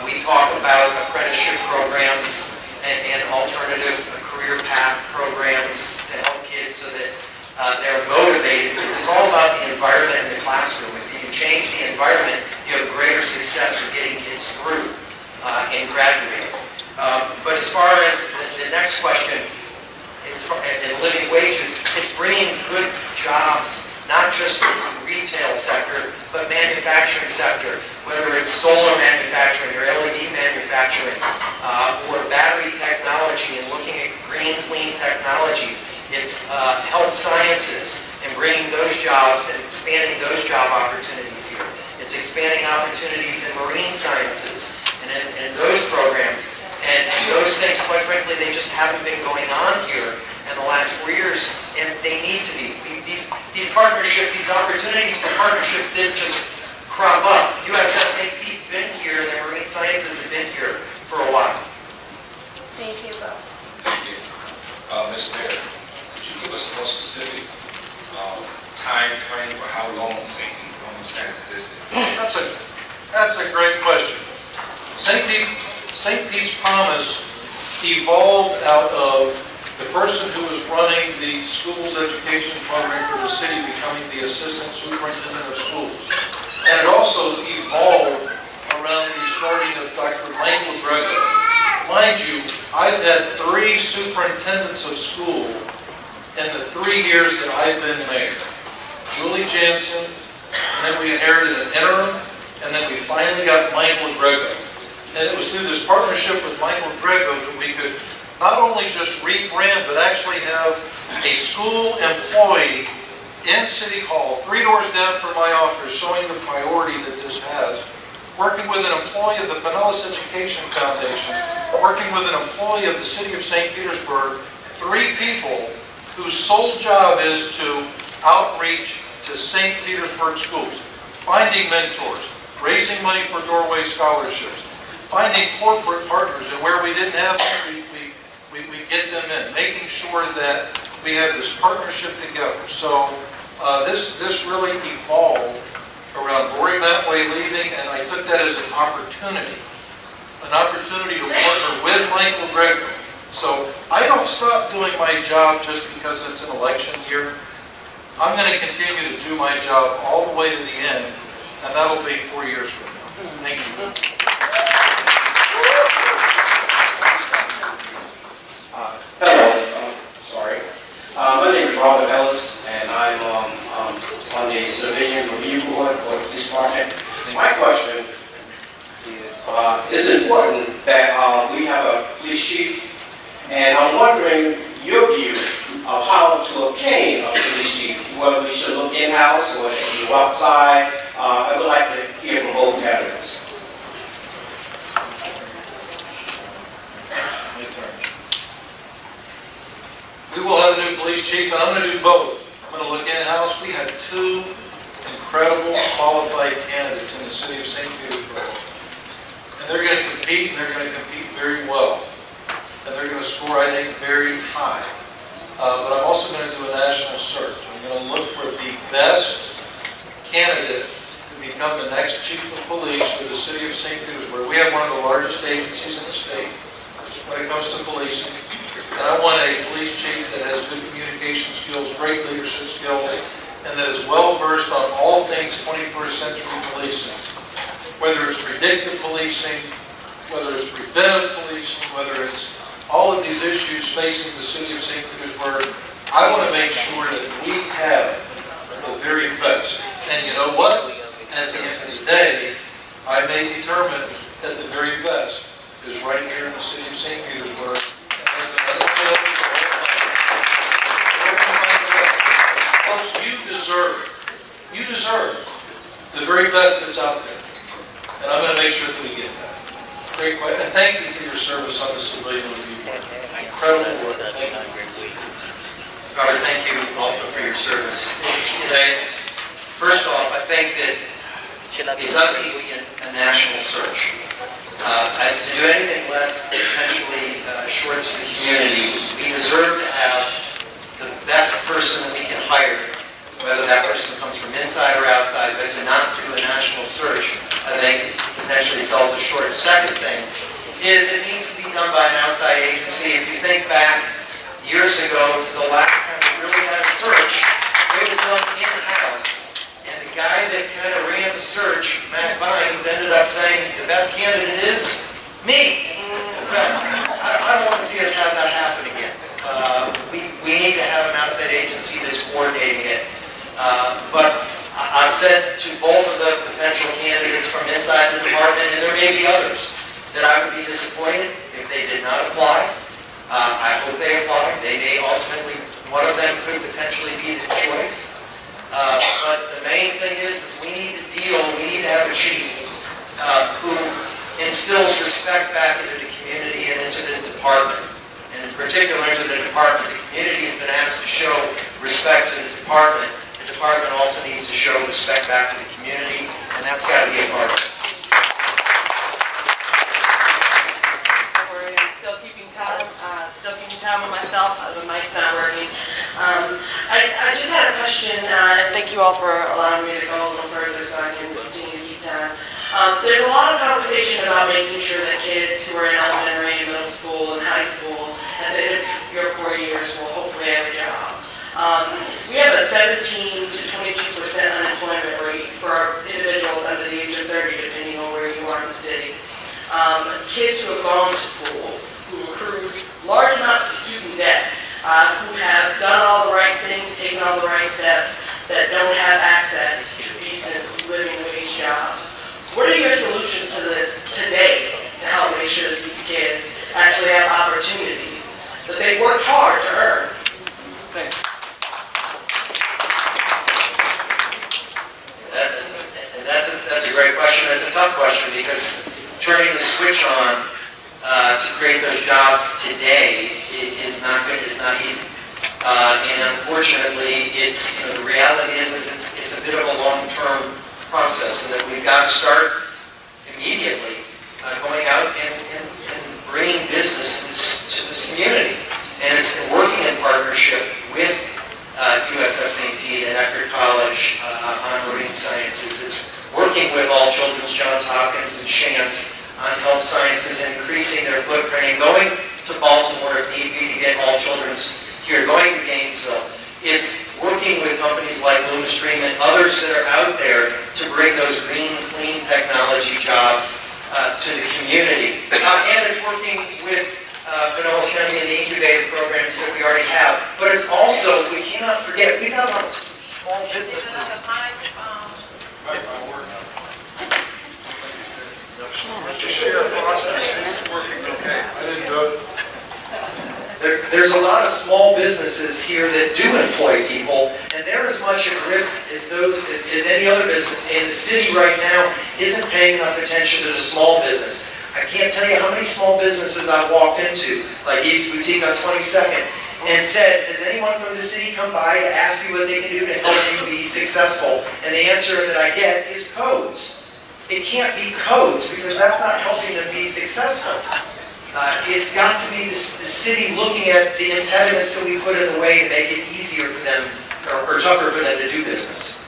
We talk about apprenticeship programs and alternative career path programs to help kids so that they're motivated, because it's all about the environment in the classroom. If you can change the environment, you have greater success for getting kids through and graduating. But as far as the the next question is, in living wages, it's bringing good jobs, not just in the retail sector, but manufacturing sector, whether it's solar manufacturing or LED manufacturing, or battery technology and looking at green, clean technologies. It's health sciences and bringing those jobs and expanding those job opportunities here. It's expanding opportunities in marine sciences and in those programs. And those things, quite frankly, they just haven't been going on here in the last 4 years, and they need to be. These partnerships, these opportunities for partnerships didn't just crop up. USF St. Pete's been here, and the marine sciences have been here for a while. Thank you, Bo. Thank you. Mr. Mayor, could you give us a more specific time frame for how long St. Pete's has existed? That's a great question. St. Pete's Promise evolved out of the person who was running the school's education program for the city becoming the assistant superintendent of schools. And it also evolved around the starting of Dr. Michael Grego. Mind you, I've had 3 superintendents of school in the 3 years that I've been mayor. Julie Jansen, and then we inherited an interim, and then we finally got Michael Grego. And it was through this partnership with Michael Grego that we could not only just rebrand, but actually have a school employee in City Hall, 3 doors down from my office, showing the priority that this has, working with an employee of the Pinellas Education Foundation, working with an employee of the City of St. Petersburg, 3 people whose sole job is to outreach to St. Petersburg schools, finding mentors, raising money for doorway scholarships, finding corporate partners, and where we didn't have them, we get them in, making sure that we have this partnership together. So this really evolved around Lori Matway leaving, and I took that as an opportunity to partner with Michael Grego. So I don't stop doing my job just because it's an election year. I'm going to continue to do my job all the way to the end, and that'll be 4 years from now. Thank you. Hello, sorry. My name is Robert Ellis, and I'm on the Civilian Review Board for the Police Department. My question is important that we have a police chief, and I'm wondering your view of how to obtain a police chief, whether we should look in-house or should we go outside. I would like to hear from both candidates. We will have a new police chief, and I'm going to do both. I'm going to look in-house. We have 2 incredible qualified candidates in the city of St. Petersburg. And they're going to compete, and they're going to compete very well. And they're going to score, I think, very high. But I'm also going to do a national search. I'm going to look for the best candidate to become the next chief of police for the city of St. Petersburg. We have one of the largest agencies in the state when it comes to policing. And I want a police chief that has good communication skills, great leadership skills, and that is well-versed on all things 21st century policing. Whether it's predictive policing, whether it's preventive policing, whether it's all of these issues facing the city of St. Petersburg, I want to make sure that we have the very best. And you know what? At the end of the day, I may determine that the very best is right here in the city of St. Petersburg. Folks, you deserve the very best that's out there. And I'm going to make sure that we get that. Great question. And thank you for your service on the Civilian Review Board. Incredible work. Thank you. Robert, thank you also for your service today. First off, I think that it doesn't need to be a national search. To do anything less potentially shorts the community. We deserve to have the best person that we can hire, whether that person comes from inside or outside, but to not do a national search, I think potentially sells it short. Second thing is it needs to be done by an outside agency. If you think back years ago to the last time we really had a search, it was done in-house. And the guy that kind of ran the search, Matt Vines, ended up saying the best candidate is me. I don't want to see us have that happen again. We need to have an outside agency that's coordinating it. But I've said to both of the potential candidates from inside the department, and there may be others, that I would be disappointed if they did not apply. I hope they apply. They may ultimately, one of them could potentially be the choice. But the main thing is we need to have a chief who instills respect back into the community and into the department. And in particular into the department. The community has been asked to show respect to the department. The department also needs to show respect back to the community, and that's got to be a part of it. Still keeping time with myself. The mic's not working. I just had a question, and thank you all for allowing me to go a little further so I can continue to keep time. There's a lot of conversation about making sure that kids who are in elementary, middle school, and high school at the end of your 4 years will hopefully have a job. We have a 17 to 22% unemployment rate for individuals under the age of 30, depending on where you are in the city. Kids who have gone to school, who accrue large amounts of student debt, who have done all the right things, taken all the right steps, that don't have access to decent living wage jobs. What are your solutions to this today to help make sure that these kids actually have opportunities that they worked hard to earn? Thank you. That's a great question. That's a tough question because turning the switch on to create those jobs today is not good. It's not easy. And unfortunately, the reality is it's a bit of a long-term process, and that we've got to start immediately going out and bringing business to this community. And it's working in partnership with USF-St. and Eckerd College on marine sciences. It's working with All Children's, Johns Hopkins, and Shands on health sciences and increasing their footprint and going to Baltimore if need be to get All Children's here, going to Gainesville. It's working with companies like Lumistream and others that are out there to bring those green, clean technology jobs to the community. And it's working with Pinellas County and the incubator programs that we already have. But it's also, we cannot forget, we've got a lot of small businesses. There's a lot of small businesses here that do employ people, and they're as much at risk as any other business. And the city right now isn't paying enough attention to the small business. I can't tell you how many small businesses I've walked into, like Eve's Boutique on 22nd, and said, has anyone from the city come by to ask you what they can do to help you be successful? And the answer that I get is codes. It can't be codes because that's not helping them be successful. It's got to be the city looking at the impediments that we put in the way to make it easier for them or tougher for them to do business.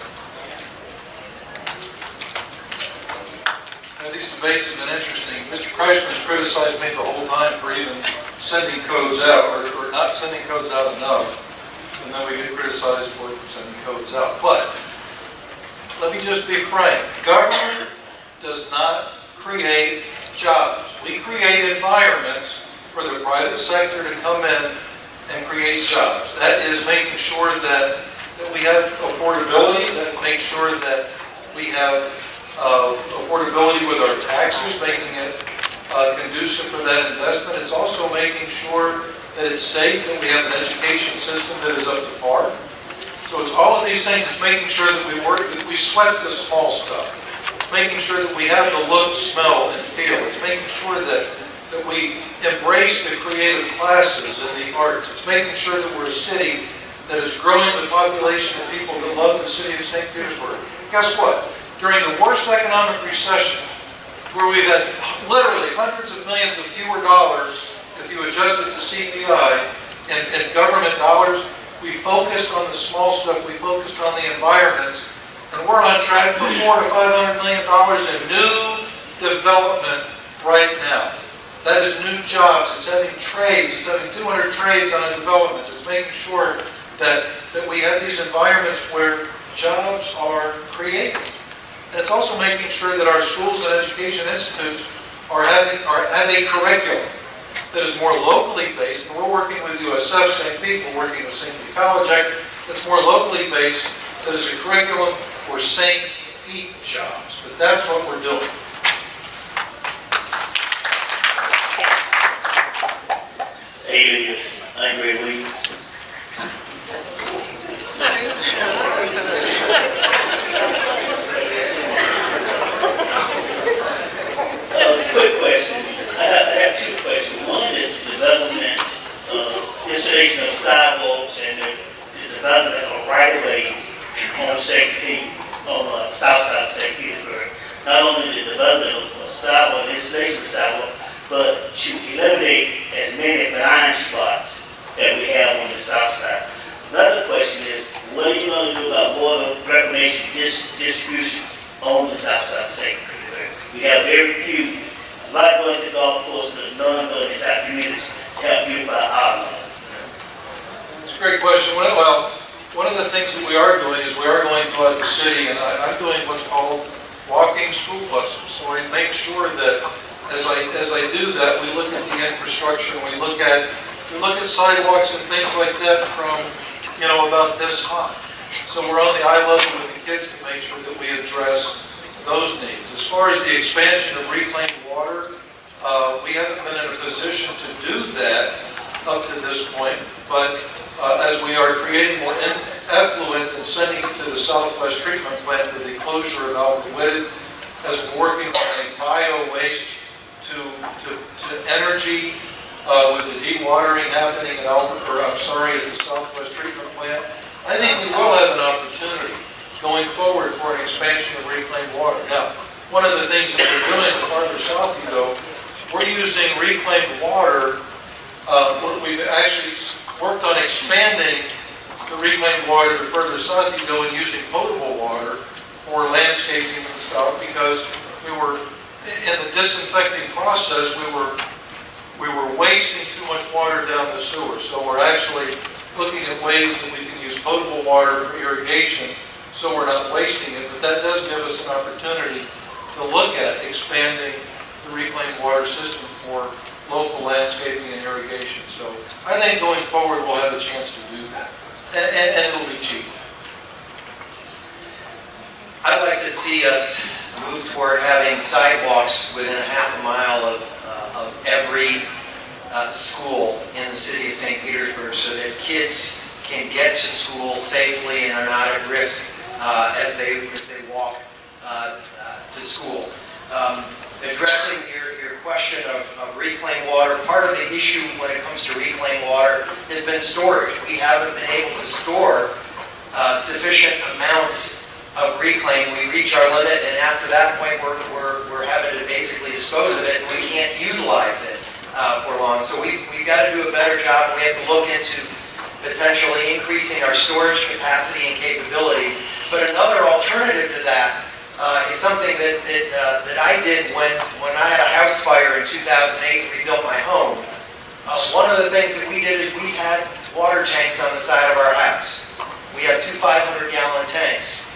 These debates have been interesting. Mr. Kriseman's criticized me the whole time for even sending codes out or not sending codes out enough. And then we get criticized for sending codes out. But let me just be frank. Government does not create jobs. We create environments for the private sector to come in and create jobs. That is making sure that we have affordability, that makes sure that we have affordability with our taxes, making it conducive for that investment. It's also making sure that it's safe, that we have an education system that is up to par. So it's all of these things. It's making sure that we work, that we sweat the small stuff. Making sure that we have the look, smell, and feel. It's making sure that we embrace the creative classes and the arts. It's making sure that we're a city that is growing the population of people that love the city of St. Petersburg. Guess what? During the worst economic recession, where we've had literally hundreds of millions of fewer dollars, if you adjust it to CPI, and government dollars, we focused on the small stuff, we focused on the environments, and we're on track for $400 to $500 million in new development right now. That is new jobs. It's having trades. It's having 200 trades on a development. It's making sure that we have these environments where jobs are created. And it's also making sure that our schools and education institutes have a curriculum that is more locally based, and we're working with USF, St. Pete, we're working with St. Pete College, that's more locally based, that is a curriculum for St. Pete jobs. But that's what we're doing. Alias, Angry Lee. Quick question. I have two questions. One is the development, installation of sidewalks and the development of right-of-ways on St. Pete, on the south side of St. Petersburg. Not only the development of sidewalk, the installation of sidewalk, but to eliminate as many blind spots that we have on the south side. Another question is, what are you going to do about water reclamation distribution on the south side of St. Petersburg? We have very few, a lot going to the golf course, but none going to the entire community to help beautify our land. It's a great question. Well, one of the things that we are doing is we are going throughout the city, and I'm doing what's called walking school buses. So we make sure that as I do that, we look at the infrastructure, we look at sidewalks and things like that from, about this high. So we're on the eye level with the kids to make sure that we address those needs. As far as the expansion of reclaimed water, we haven't been in a position to do that up to this point, but as we are creating more effluent and sending it to the Southwest Treatment Plant for the closure of Alcoa, as we're working on a bio-waste to energy with the dewatering happening at the Southwest Treatment Plant, I think we will have an opportunity going forward for an expansion of reclaimed water. Now, one of the things that we're doing the farther south you go, we're using reclaimed water. We've actually worked on expanding the reclaimed water the further south you go and using potable water for landscaping in the south, because we were in the disinfecting process, we were wasting too much water down the sewer. So we're actually looking at ways that we can use potable water for irrigation so we're not wasting it. But that does give us an opportunity to look at expanding the reclaimed water system for local landscaping and irrigation. So I think going forward we'll have a chance to do that. And it'll be cheap. I'd like to see us move toward having sidewalks within a half a mile of every school in the city of St. Petersburg, so that kids can get to school safely and are not at risk as they walk to school. Addressing your question of reclaimed water, part of the issue when it comes to reclaimed water has been storage. We haven't been able to store sufficient amounts of reclaim. We reach our limit, and after that point, we're having to basically dispose of it, and we can't utilize it for long. So we've got to do a better job. We have to look into potentially increasing our storage capacity and capabilities. But another alternative to that is something that I did when I had a house fire in 2008 and rebuilt my home. One of the things that we did is we had water tanks on the side of our house. We have two 500-gallon tanks.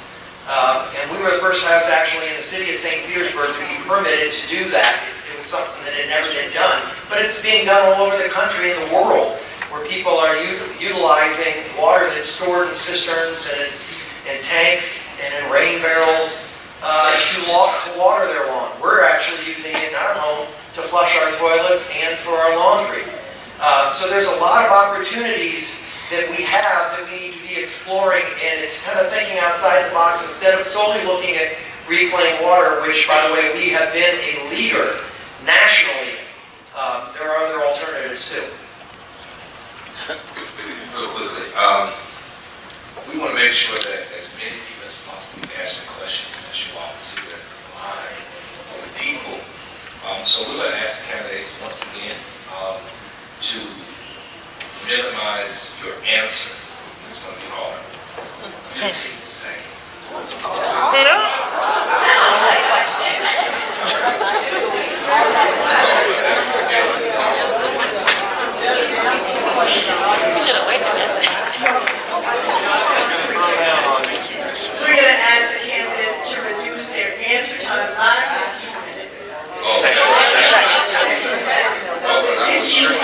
And we were the first house actually in the city of St. Petersburg to be permitted to do that. It was something that had never been done, but it's being done all over the country and the world, where people are utilizing water that's stored in cisterns and in tanks and in rain barrels to water their lawn. We're actually using it in our home to flush our toilets and for our laundry. So there's a lot of opportunities that we have that we need to be exploring, and it's kind of thinking outside the box instead of solely looking at reclaimed water, which, by the way, we have been a leader nationally. There are other alternatives too. Real quickly, we want to make sure that as many people as possible can ask a question as you all see there's a line of the people. So we're going to ask the candidates once again to minimize your answer. It's going to be hard. 15 seconds. Should have waited a minute. We're going to ask the candidates to reduce their answer time by 2 minutes. Oh, I was sure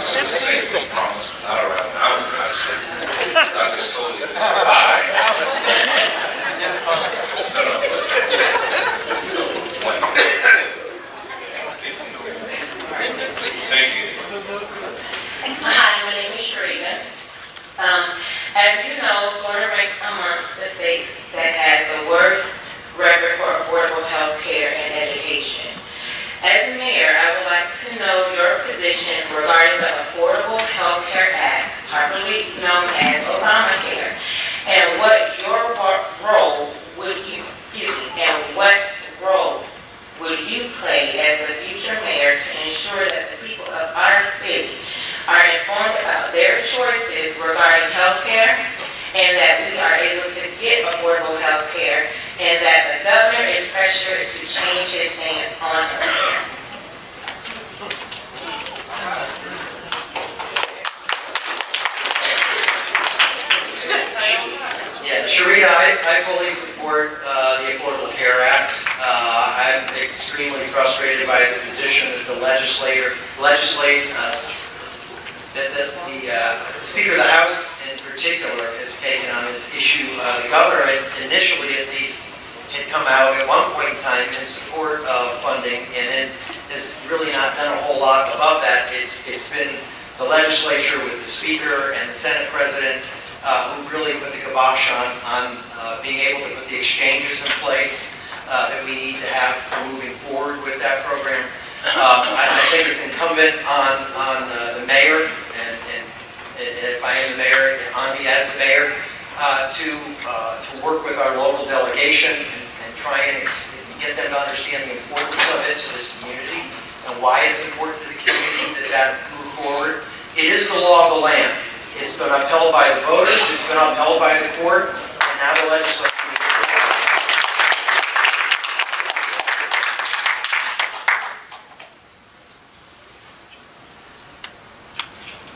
Not around. I just told you. Bye. Thank you. Hi, my name is Schmiege. As you know, Florida ranks amongst the states that has the worst record for affordable health care and education. As mayor, I would like to know your position regarding the Affordable Health Care Act, popularly known as Obamacare, and what role would you play as the future mayor to ensure that the people of our city are informed about their choices regarding health care, and that we are able to get affordable health care, and that the governor is pressured to change his stance on health care. Yeah, Sharita, I fully support the Affordable Care Act. I'm extremely frustrated by the position that the Speaker of the House in particular has taken on this issue. The governor initially at least had come out at one point in time in support of funding, and then has really not done a whole lot above that. It's been the legislature with the Speaker and the Senate President who really put the kibosh on being able to put the exchanges in place that we need to have moving forward with that program. I think it's incumbent on the mayor, and if I am the mayor, on me as the mayor, to work with our local delegation and try and get them to understand the importance of it to this community and why it's important to the community that move forward. It is the law of the land. It's been upheld by the voters, it's been upheld by the court, and now the legislature.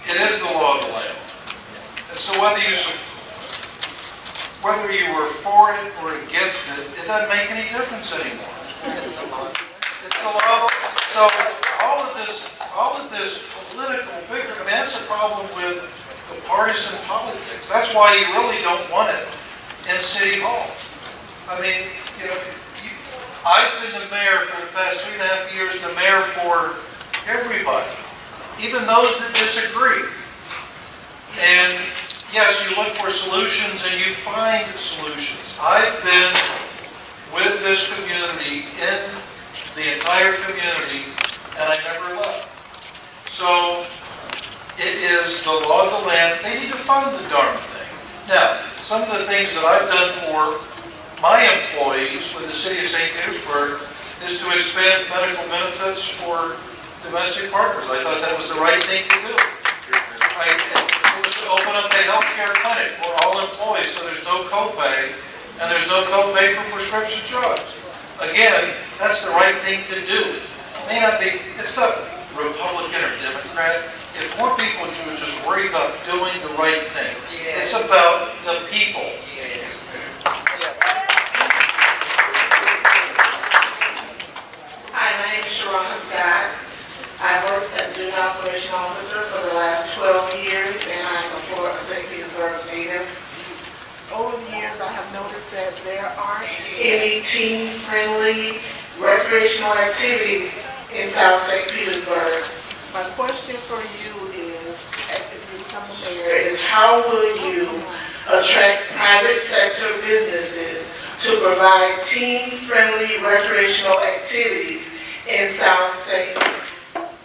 It is the law of the land. And so whether you were for it or against it, it doesn't make any difference anymore. It's the law. It's the law. So all of this political bigger, I mean, that's a problem with the partisan politics. That's why you really don't want it in City Hall. I mean, I've been the mayor for the past 3.5 years, the mayor for everybody, even those that disagree. And yes, you look for solutions and you find solutions. I've been with this community, in the entire community, and I never left. So it is the law of the land. They need to fund the darn thing. Now, some of the things that I've done for my employees with the city of St. Petersburg is to expand medical benefits for domestic partners. I thought that was the right thing to do. It was to open up a healthcare clinic for all employees so there's no copay, and there's no copay for prescription drugs. Again, that's the right thing to do. It may not be, it's not Republican or Democrat. If more people would just worry about doing the right thing, it's about the people. Hi, my name is Sharona Scott. I worked as Student Operation Officer for the last 12 years, and I'm a St. Petersburg native. Over the years, I have noticed that there aren't any teen-friendly recreational activities in South St. Petersburg. My question for you is, if you become a mayor, is how will you attract private sector businesses to provide teen-friendly recreational activities in South St.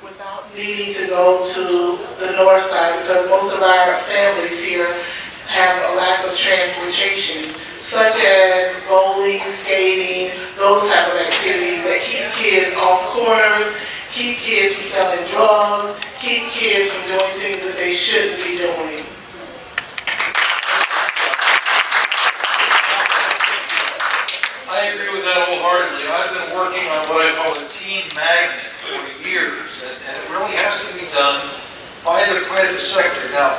without needing to go to the north side, because most of our families here have a lack of transportation, such as bowling, skating, those type of activities that keep kids off corners, keep kids from selling drugs, keep kids from doing things that they shouldn't be doing. I agree with that wholeheartedly. I've been working on what I call a teen magnet for years, and it really has to be done by the private sector. Now,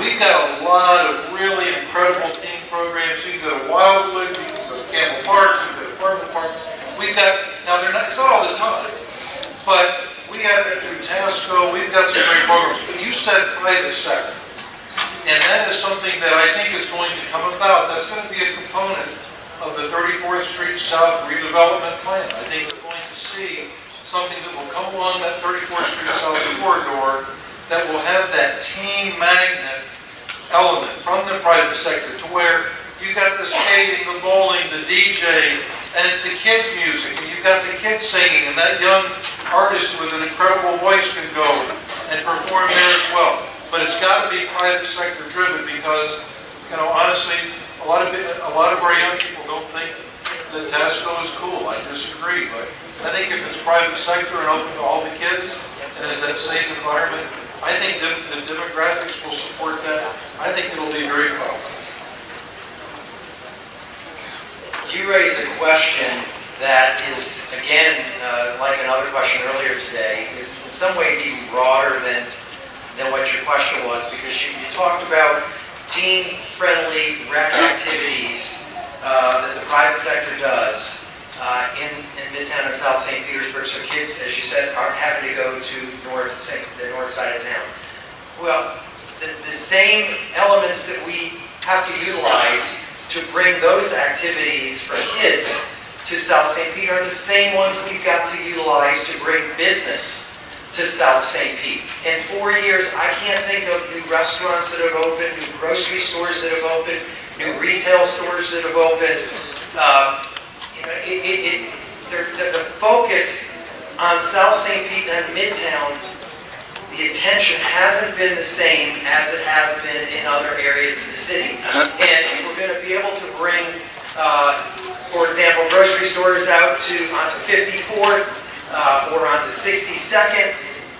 we've got a lot of really incredible teen programs. You can go to Wildwood, you can go to Campbell Park, you can go to Parkland Park. We've got, now they're not, it's not all the time, but we have it through task Tesco, we've got some great programs, but you said private sector. And that is something that I think is going to come about. That's going to be a component of the 34th Street South redevelopment plan. I think we're going to see something that will come along that 34th Street South corridor that will have that team magnet element from the private sector to where you've got the skating, the bowling, the DJ, and it's the kids' music, and you've got the kids singing, and that young artist with an incredible voice can go and perform there as well. But it's got to be private sector driven because, you know, honestly, a lot of our young people don't think that Tesco is cool. I disagree, but I think if it's private sector and open to all the kids and is that safe environment, I think the demographics will support that. I think it'll be very powerful. You raise a question that is, again, like another question earlier today, is in some ways even broader than what your question was, because you talked about teen-friendly rec activities that the private sector does in Midtown and South St. Petersburg, so kids, as you said, aren't having to go to the north side of town. Well, the same elements that we have to utilize to bring those activities for kids to South St. Pete are the same ones we've got to utilize to bring business to South St. Pete. In 4 years, I can't think of new restaurants that have opened, new grocery stores that have opened, new retail stores that have opened. The focus on South St. Pete and Midtown, the attention hasn't been the same as it has been in other areas of the city. And we're going to be able to bring, for example, grocery stores out onto 54th or onto 62nd,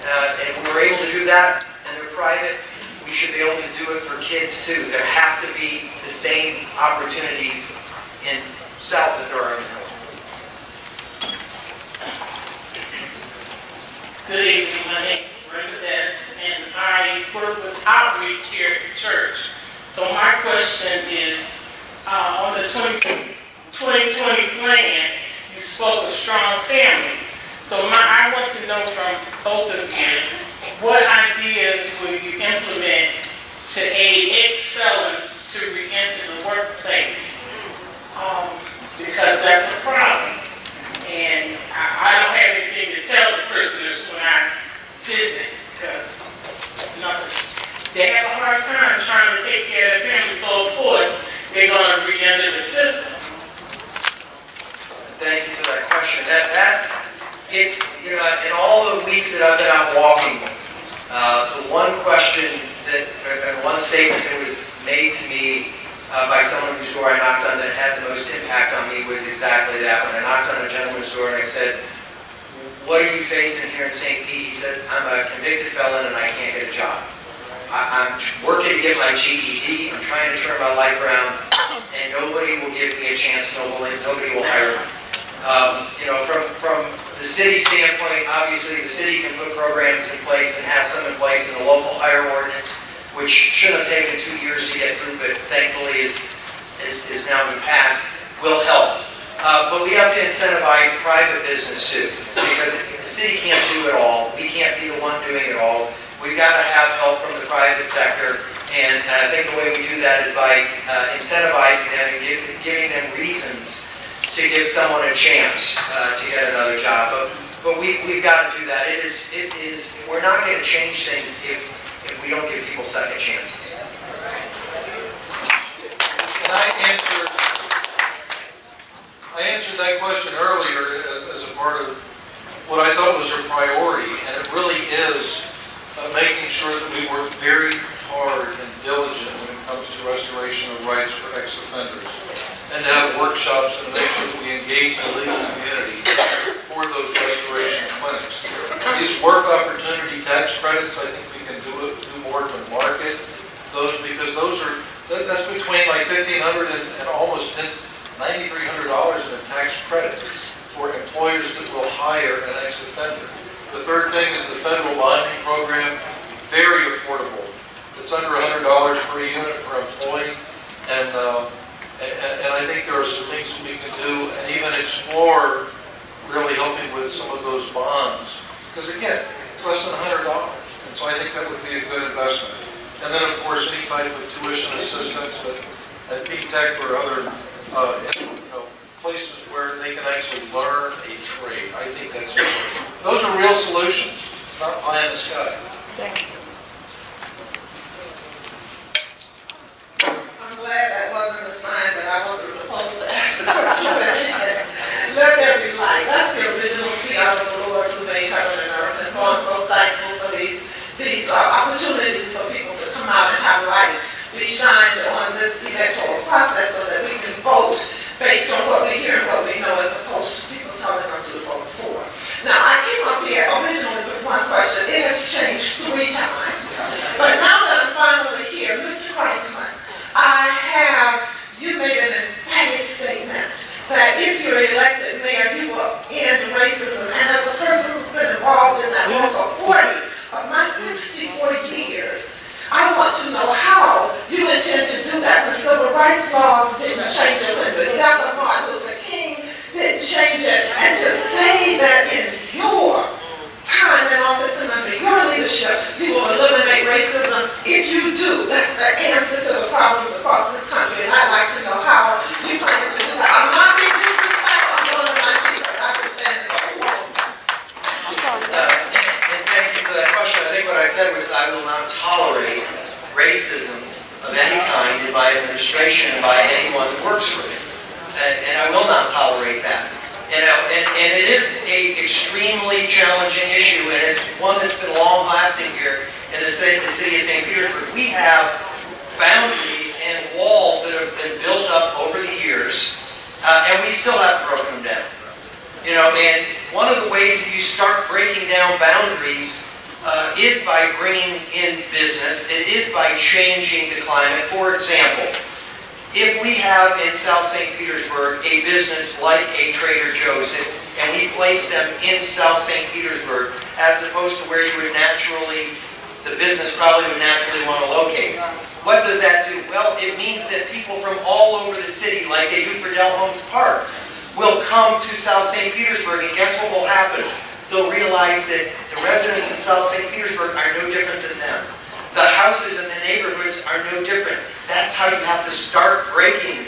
and if we're able to do that and they're private, we should be able to do it for kids too. There have to be the same opportunities in South that there are in North. Good evening, my name is Brenda, and I work with outreach here at the church. So my question is, on the 2020 plan, you spoke of strong families. So I want to know from both of you, what ideas will you implement to aid ex-felons to re-enter the workplace? Because that's a problem. And I don't have anything to tell the prisoners when I visit, because they have a hard time trying to take care of their family, so of course they're going to re-enter the system. Thank you for that question. It's, in all the weeks that I've been out walking, the one question one statement that was made to me by someone whose door I knocked on that had the most impact on me was exactly that. When I knocked on a gentleman's door and I said, "What are you facing here in St. Pete?" He said, "I'm a convicted felon and I can't get a job. I'm working to get my GED, I'm trying to turn my life around, and nobody will give me a chance, nobody will hire me." From the city standpoint, obviously the city can put programs in place and has some in place in the local hire ordinance, which should have taken 2 years to get through, but thankfully is now been passed, will help. But we have to incentivize private business too, because the city can't do it all. We can't be the one doing it all. We've got to have help from the private sector, and I think the way we do that is by incentivizing them and giving them reasons to give someone a chance to get another job. But we've got to do that. We're not going to change things if we don't give people second chances. And I answered that question earlier as a part of what I thought was a priority, and it really is making sure that we work very hard and diligent when it comes to restoration of rights for ex-offenders, and to have workshops and make sure that we engage the legal community for those restoration clinics. These work opportunity tax credits, I think we can do more to market those, because that's between like $1,500 and almost $9,300 in a tax credit for employers that will hire an ex-offender. The third thing is the federal bonding program, very affordable. It's under $100 per unit per employee, and I think there are some things that we can do and even explore really helping with some of those bonds. Because again, It's less than $100. And so I think that would be a good investment. And then, of course, any type of tuition assistance at P-Tech or other places where they can actually learn a trade. I think that's important. Those are real solutions, not pie in the sky. Thank you. I'm glad that wasn't a sign that I wasn't supposed to ask the question. Let everybody, that's the original theory of the Lord who made heaven and earth. And so I'm so thankful for these opportunities for people to come out and have light be shined on this electoral process so that we can vote based on what we hear and what we know as opposed to people telling us to vote for. Now, I came up here originally with one question. It has changed 3 times. But now that I'm finally here, Mr. Kriseman, you made an emphatic statement that if you're elected mayor, you will end racism. And as a person who's been involved in that work for 40 of my 64 years, I want to know how you intend to do that when civil rights laws didn't change it, when the death of Martin Luther King didn't change it, and to say that in your time in office and under your leadership, you will eliminate racism. If you do, that's the answer to the problems across this country, and I'd like to know how you plan to do that. I'm not being disrespectful, I'm one of my secrets. I can stand it for you. And thank you for that question. I think what I said was I will not tolerate racism of any kind in my administration and by anyone that works for me. And I will not tolerate that. And it is an extremely challenging issue, and it's one that's been long-lasting here in the city of St. Petersburg. We have boundaries and walls that have been built up over the years, and we still haven't broken them down. And one of the ways that you start breaking down boundaries is by bringing in business. It is by changing the climate. For example, if we have in South St. Petersburg a business like a Trader Joe's, and we place them in South St. Petersburg, as opposed to where you would the business probably would naturally want to locate. What does that do? Well, it means that people from all over the city, like they do for Del Holmes Park, will come to South St. Petersburg, and guess what will happen? They'll realize that the residents in South St. Petersburg are no different than them. The houses in the neighborhoods are no different. That's how you have to start breaking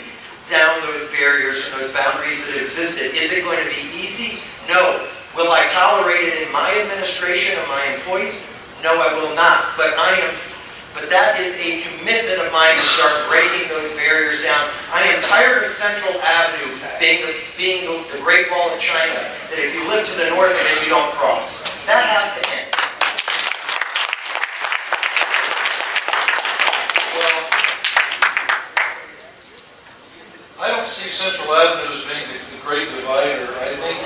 down those barriers and those boundaries that existed. Is it going to be easy? No. Will I tolerate it in my administration and my employees? No, I will not. But that is a commitment of mine to start breaking those barriers down. I am tired of Central Avenue being the Great Wall of China, that if you live to the north of it, you don't cross. That has to end. I don't see Central Avenue as being the great divider. I think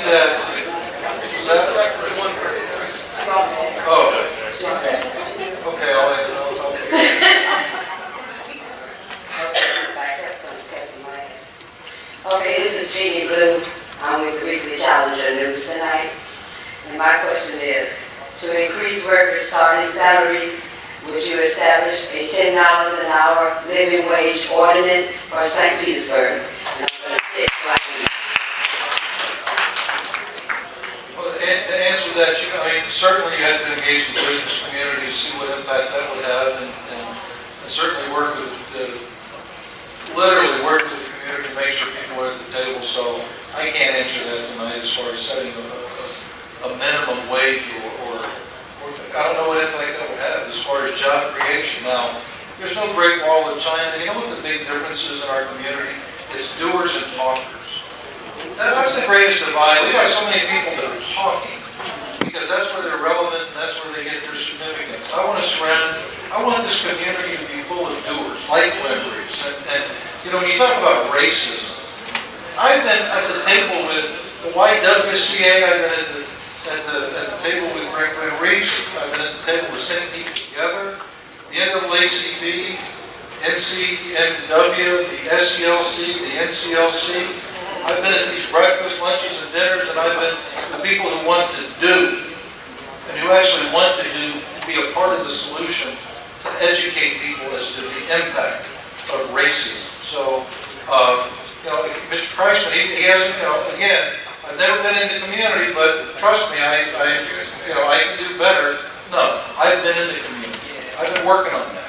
that, was that? Oh. Okay, I'll let you know. Okay, this is Jeannie Blue. I'm with the Weekly Challenger News tonight. And my question is, to increase workers' starting salaries, would you establish a $10 an hour living wage ordinance for St. Petersburg? Well, to answer that, certainly you have to engage the business community to see what impact that would have, and certainly literally work with the community to make sure people are at the table. So I can't answer that tonight as far as setting a minimum wage or I don't know what impact that would have as far as job creation. Now, there's no Great Wall of China. You know what the big difference is in our community? It's doers and talkers. That's the greatest divide. We have so many people that are talking because that's where they're relevant and that's where they get their significance. I want this community to be full of doers, like Leonard. And when you talk about racism, I've been at the table with the YWCA, I've been at the table with Greg Reach, I've been at the table with Sending People Together, the NAACP, NCNW, the SELC, the NCLC. I've been at these breakfast, lunches, and dinners, and I've been the people who want to do, and who actually want to be a part of the solution to educate people as to the impact of racism. So, Mr. Kriseman, he hasn't, again, I've never been in the community, but trust me, I can do better. No, I've been in the community. I've been working on that.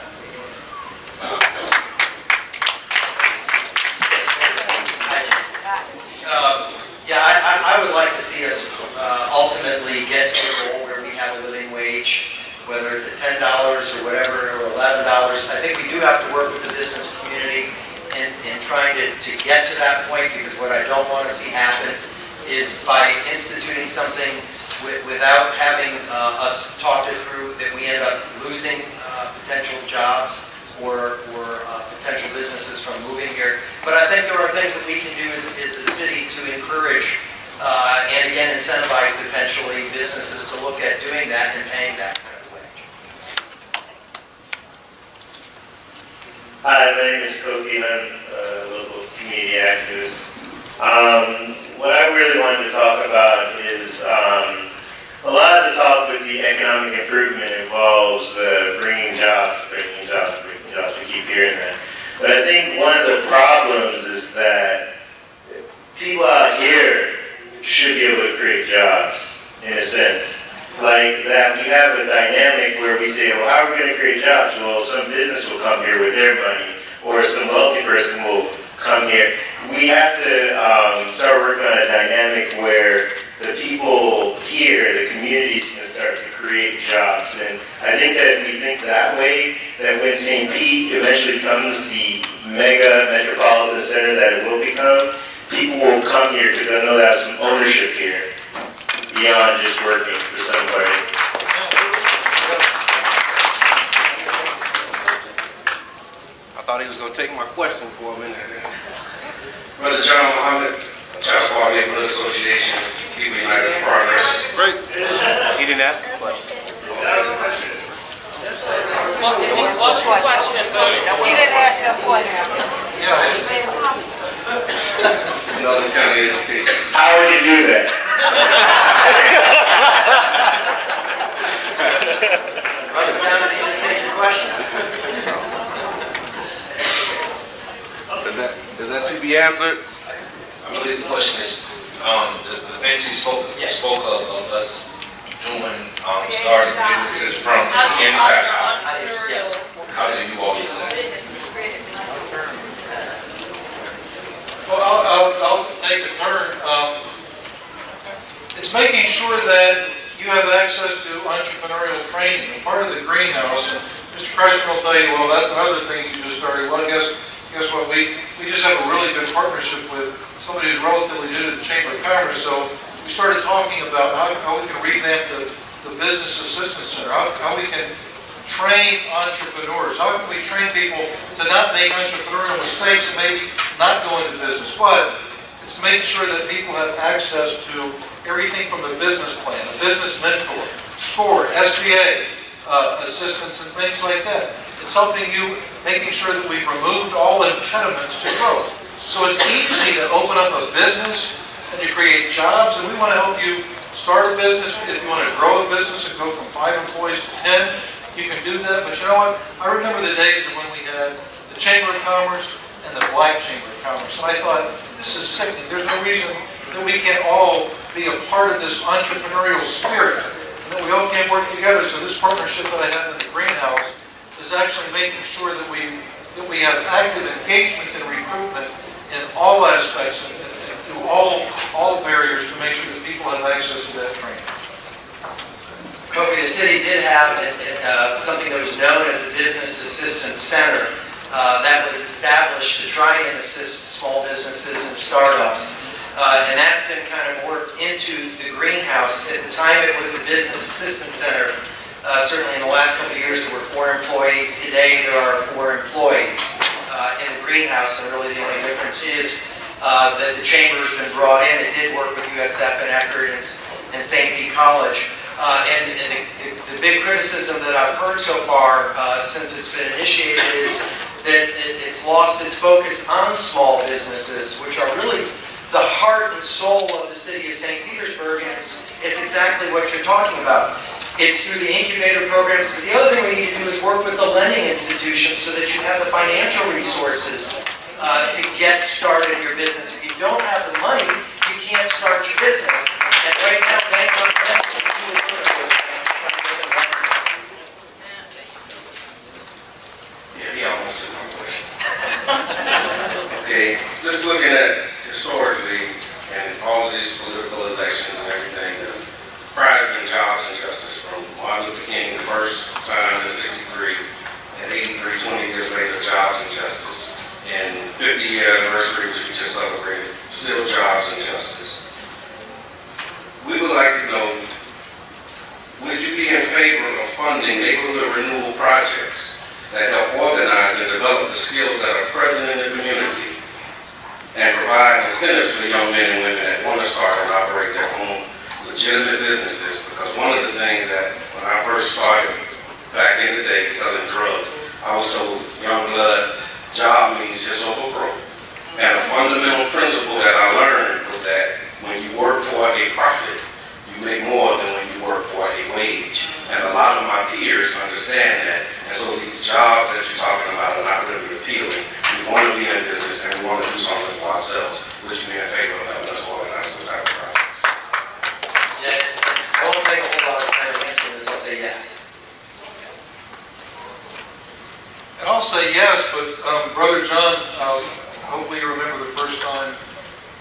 I would like to see us ultimately get to a goal where we have a living wage, whether it's at $10 or whatever, or $11. I think we do have to work with the business community in trying to get to that point, because what I don't want to see happen is by instituting something without having us talk it through, that we end up losing potential jobs or potential businesses from moving here. But I think there are things that we can do as a city to encourage and again incentivize potentially businesses to look at doing that and paying that kind of wage. Hi, my name is Kofi. I'm a local community activist. What I really wanted to talk about is a lot of the talk with the economic improvement involves bringing jobs. We keep hearing that. But I think one of the problems is that people out here should be able to create jobs, in a sense. Like that we have a dynamic where we say, well, how are we going to create jobs? Well, some business will come here with their money, or some wealthy person will come here. We have to start working on a dynamic where the people here, the communities, can start to create jobs. And I think that if we think that way, that when St. Pete eventually becomes the mega metropolitan center that it will become, people will come here because they'll know they have some ownership here beyond just working for somebody. I thought he was going to take my question for a minute. Brother John Muhammad, Child Quality Neighborhood Association, People United for Progress. Great. He didn't ask a question. What's the question? He didn't ask a question. You know, this kind of education. How would you do that? Brother John, did you just take your question? Does that to be answered? I believe the question is, the things he spoke of us doing, starting businesses from inside out. How do you all do that? Well, I'll take a turn. It's making sure that you have access to entrepreneurial training. And part of the greenhouse, and Mr. Kriseman will tell you, well, that's another thing you just started. Well, guess what? We just have a really good partnership with somebody who's relatively new to the Chamber of Commerce. So we started talking about how we can revamp the Business Assistance Center, how we can train entrepreneurs, how can we train people to not make entrepreneurial mistakes and maybe not go into business, but it's to make sure that people have access to everything from the business plan, a business mentor, SCORE, SBA, assistance and things like that. It's helping you, making sure that we've removed all impediments to growth. So it's easy to open up a business and to create jobs, and we want to help you start a business. If you want to grow a business and go from 5 employees to 10, you can do that. But you know what? I remember the days when we had the Chamber of Commerce and the Black Chamber of Commerce. And I thought, this is sickening. There's no reason that we can't all be a part of this entrepreneurial spirit, and that we all can't work together. So this partnership that I have in the greenhouse is actually making sure that we have active engagement and recruitment in all aspects and through all barriers to make sure that people have access to that training. Kobe, the city did have something that was known as a Business Assistance Center that was established to try and assist small businesses and startups. And that's been kind of worked into the greenhouse. At the time, it was the Business Assistance Center. Certainly in the last couple of years, there were 4 employees. Today, there are 4 employees in the greenhouse. And really the only difference is that the chamber has been brought in. It did work with USF and Eckerd and St. Pete College. And the big criticism that I've heard so far since it's been initiated is that it's lost its focus on small businesses, which are really the heart and soul of the city of St. Petersburg, and it's exactly what you're talking about. It's through the incubator programs, but the other thing we need to do is work with the lending institutions so that you have the financial resources to get started in your business. If you don't have the money, you can't start your business. And right now, banks aren't financial. You will learn those banks. Yeah, he almost took my question. Okay, just looking at historically and all of these political elections and everything, the prize been jobs and justice from Martin Luther King the first time in 63 and 83, 20 years later, jobs and justice. And 50-year anniversary, which we just celebrated, still jobs and justice. We would like to know, would you be in favor of funding neighborhood renewal projects that help organize and develop the skills that are present in the community and provide incentives for young men and women that want to start and operate their own legitimate businesses? Because one of the things that when I first started back in the day selling drugs, I was told young blood, job means just over broke. And a fundamental principle that I learned was that when you work for a profit, you make more than when you work for a wage. And a lot of my peers understand that. And so these jobs that you're talking about are not really appealing. We want to be in business and we want to do something for ourselves. Would you be in favor of having us organize those type of projects? Yeah, I won't take a whole lot of time answering this. I'll say yes. And I'll say yes, but Brother John, hopefully you remember the first time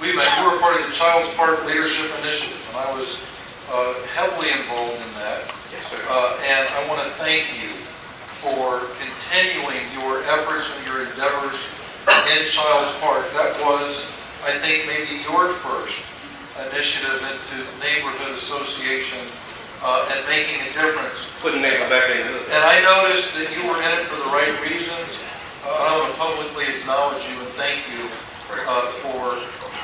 we met. You were part of the Child's Park Leadership Initiative, and I was heavily involved in that. Yes, sir. And I want to thank you for continuing your efforts and your endeavors in Child's Park. That was, I think, maybe your first initiative into neighborhood association and making a difference. Putting neighbor back in the hood. And I noticed that you were in it for the right reasons. I want to publicly acknowledge you and thank you for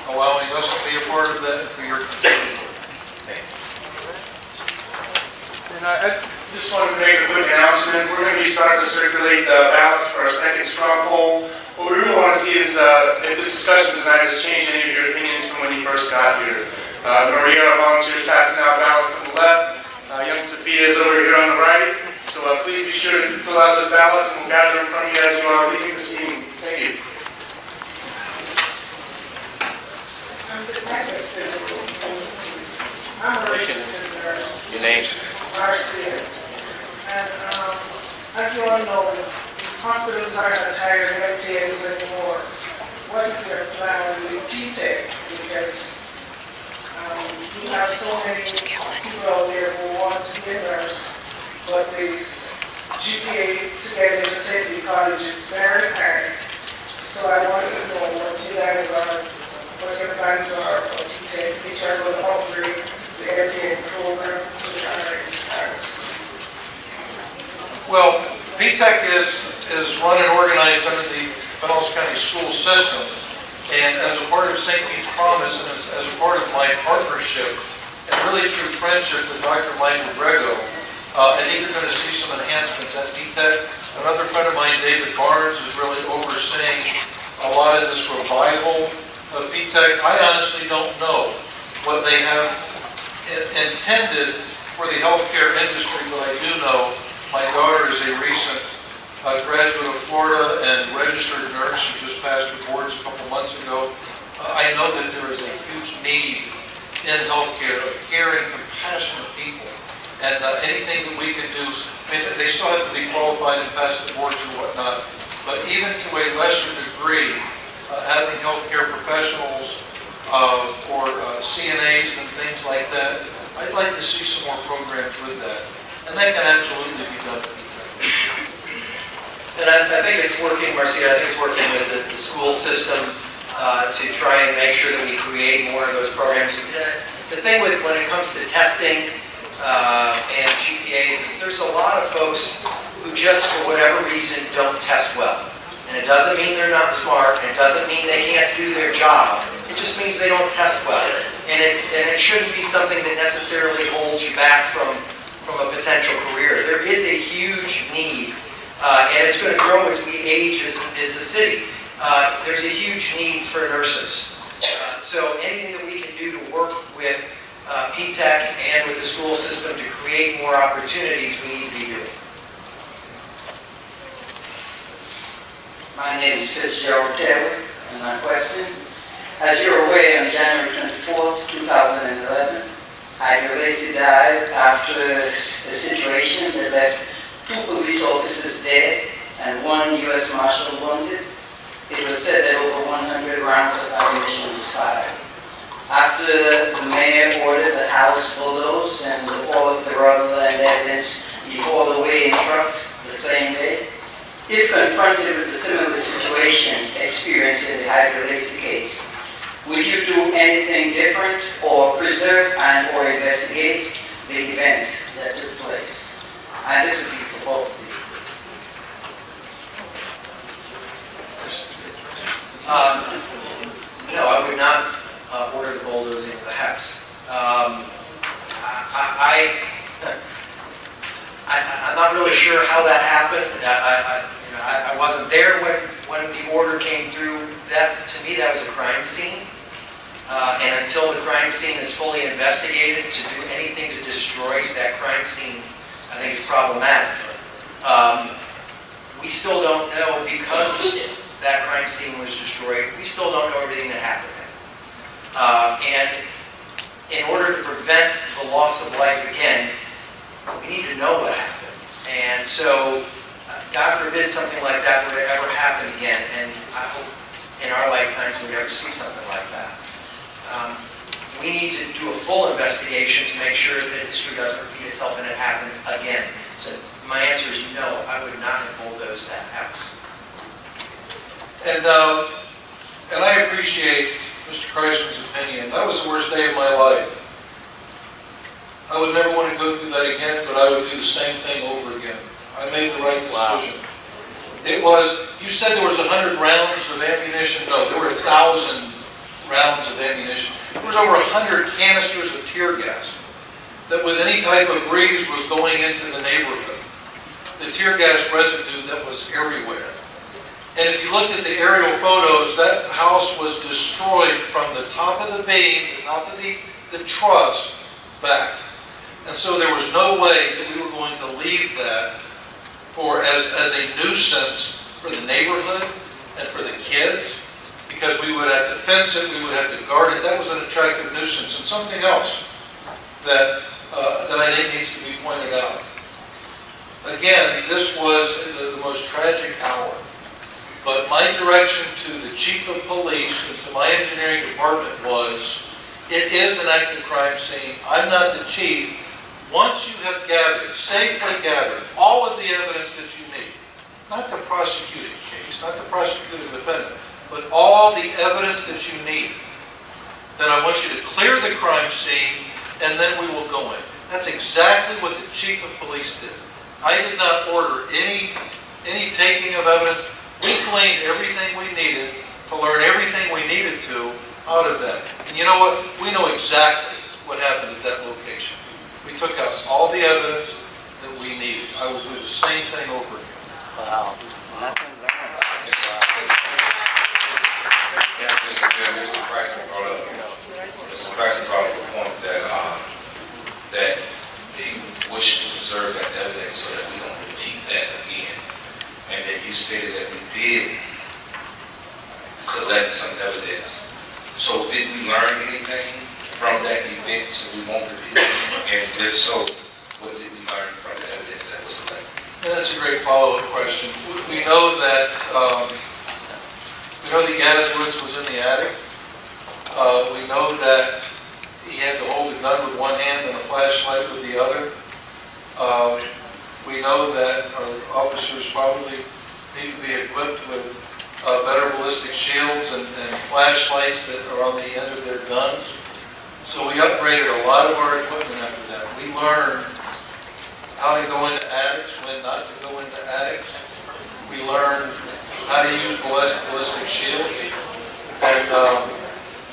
allowing us to be a part of that and for your continued work. And I just wanted to make a quick announcement. We're going to be starting to circulate the ballots for our second straw poll. What we really want to see is if this discussion tonight has changed any of your opinions from when you first got here. Maria, our volunteers, passing out ballots on the left. Young Sophia is over here on the right. So please be sure to fill out those ballots and we'll gather them from you as you are leaving this evening. Thank you. I'm a registered nurse. Your name? Marcia. And as you all know, hospitals are not hiring MPNs anymore. What is their plan with PTEC? Because you have so many people out there who want to be a nurse, but the GPA to get into St. Louis College is very high. So I wanted to know what your plans are for PTEC, which are going to upgrade the MPN program to the higher standards. Well, PTEC is run and organized under the Pinellas County school system. And as a part of St. Pete's Promise and as a part of my partnership and really true friendship with Dr. Mike Grego, I think you're going to see some enhancements at PTEC. Another friend of mine, David Barnes, is really overseeing a lot of this revival of PTEC. I honestly don't know what they have intended for the healthcare industry, but I do know my daughter is a recent graduate of Florida and registered nurse. She just passed her boards a couple months ago. I know that there is a huge need in healthcare of caring, compassionate people. And anything that we can do, I mean, they still have to be qualified and pass the boards and whatnot, but even to a lesser degree, having healthcare professionals or CNAs and things like that, I'd like to see some more programs with that. And that can absolutely be done. And I think it's working, Marcia, I think it's working with the school system to try and make sure that we create more of those programs. The thing with when it comes to testing and GPAs is there's a lot of folks who just for whatever reason don't test well. And it doesn't mean they're not smart, and it doesn't mean they can't do their job. It just means they don't test well. And it shouldn't be something that necessarily holds you back from a potential career. There is a huge need, and it's going to grow as we age as a city. There's a huge need for nurses. So anything that we can do to work with PTEC and with the school system to create more opportunities, we need to be doing. My name is Fitzgerald Taylor, and my question, As you're aware, on January 24th, 2011, Hydra Lacey died after a situation that left 2 police officers dead and 1 U.S. Marshal wounded. It was said that over 100 rounds of ammunition was fired. After the mayor ordered the house bulldozed and all of the rubble and evidence be hauled away in trucks the same day, if confronted with a similar situation experienced in the Hydra Lacey case, would you do anything different or preserve and or investigate the events that took place? And this would be for both of you. No, I would not order the bulldozing of the house. I'm not really sure how that happened. I wasn't there when the order came through. That, to me, that was a crime scene. And until the crime scene is fully investigated, to do anything to destroy that crime scene, I think is problematic. We still don't know, because that crime scene was destroyed, we still don't know everything that happened. And in order to prevent the loss of life again, we need to know what happened. And so, God forbid something like that would ever happen again. And I hope in our lifetimes we never see something like that. We need to do a full investigation to make sure that history doesn't repeat itself and it happened again. So my answer is no, I would not have bulldozed that house. And I appreciate Mr. Kriseman's opinion. That was the worst day of my life. I would never want to go through that again, but I would do the same thing over again. I made the right decision. Wow. It was, you said there was 100 rounds of ammunition. No, there were 1,000 rounds of ammunition. There was over 100 canisters of tear gas that with any type of breeze was going into the neighborhood. The tear gas residue that was everywhere. And if you looked at the aerial photos, that house was destroyed from the top of the beam, the top of the truss, back. And so there was no way that we were going to leave that as a nuisance for the neighborhood and for the kids, because we would have to fence it, we would have to guard it. That was an attractive nuisance. And something else that I think needs to be pointed out. Again, this was the most tragic hour. But my direction to the chief of police and to my engineering department was, it is an active crime scene. I'm not the chief. Once you have gathered, safely gathered, all of the evidence that you need, not to prosecute a case, not to prosecute a defendant, but all the evidence that you need, then I want you to clear the crime scene, and then we will go in. That's exactly what the chief of police did. I did not order any taking of evidence. We gleaned everything we needed to learn everything we needed to out of that. And you know what? We know exactly what happened at that location. We took out all the evidence that we needed. I will do the same thing over again. Wow. Mr. Kriseman brought up a point that he wished to preserve that evidence so that we don't repeat that again. And that you stated that we did collect some evidence. So did we learn anything from that event so we won't repeat it? And if so, what did we learn from the evidence that was collected? And that's a great follow-up question. We know that Gadswitz was in the attic. We know that he had to hold a gun with one hand and a flashlight with the other. We know that our officers probably need to be equipped with better ballistic shields and flashlights that are on the end of their guns. So we upgraded a lot of our equipment after that. We learned how to go into attics, when not to go into attics. We learned how to use ballistic shields. And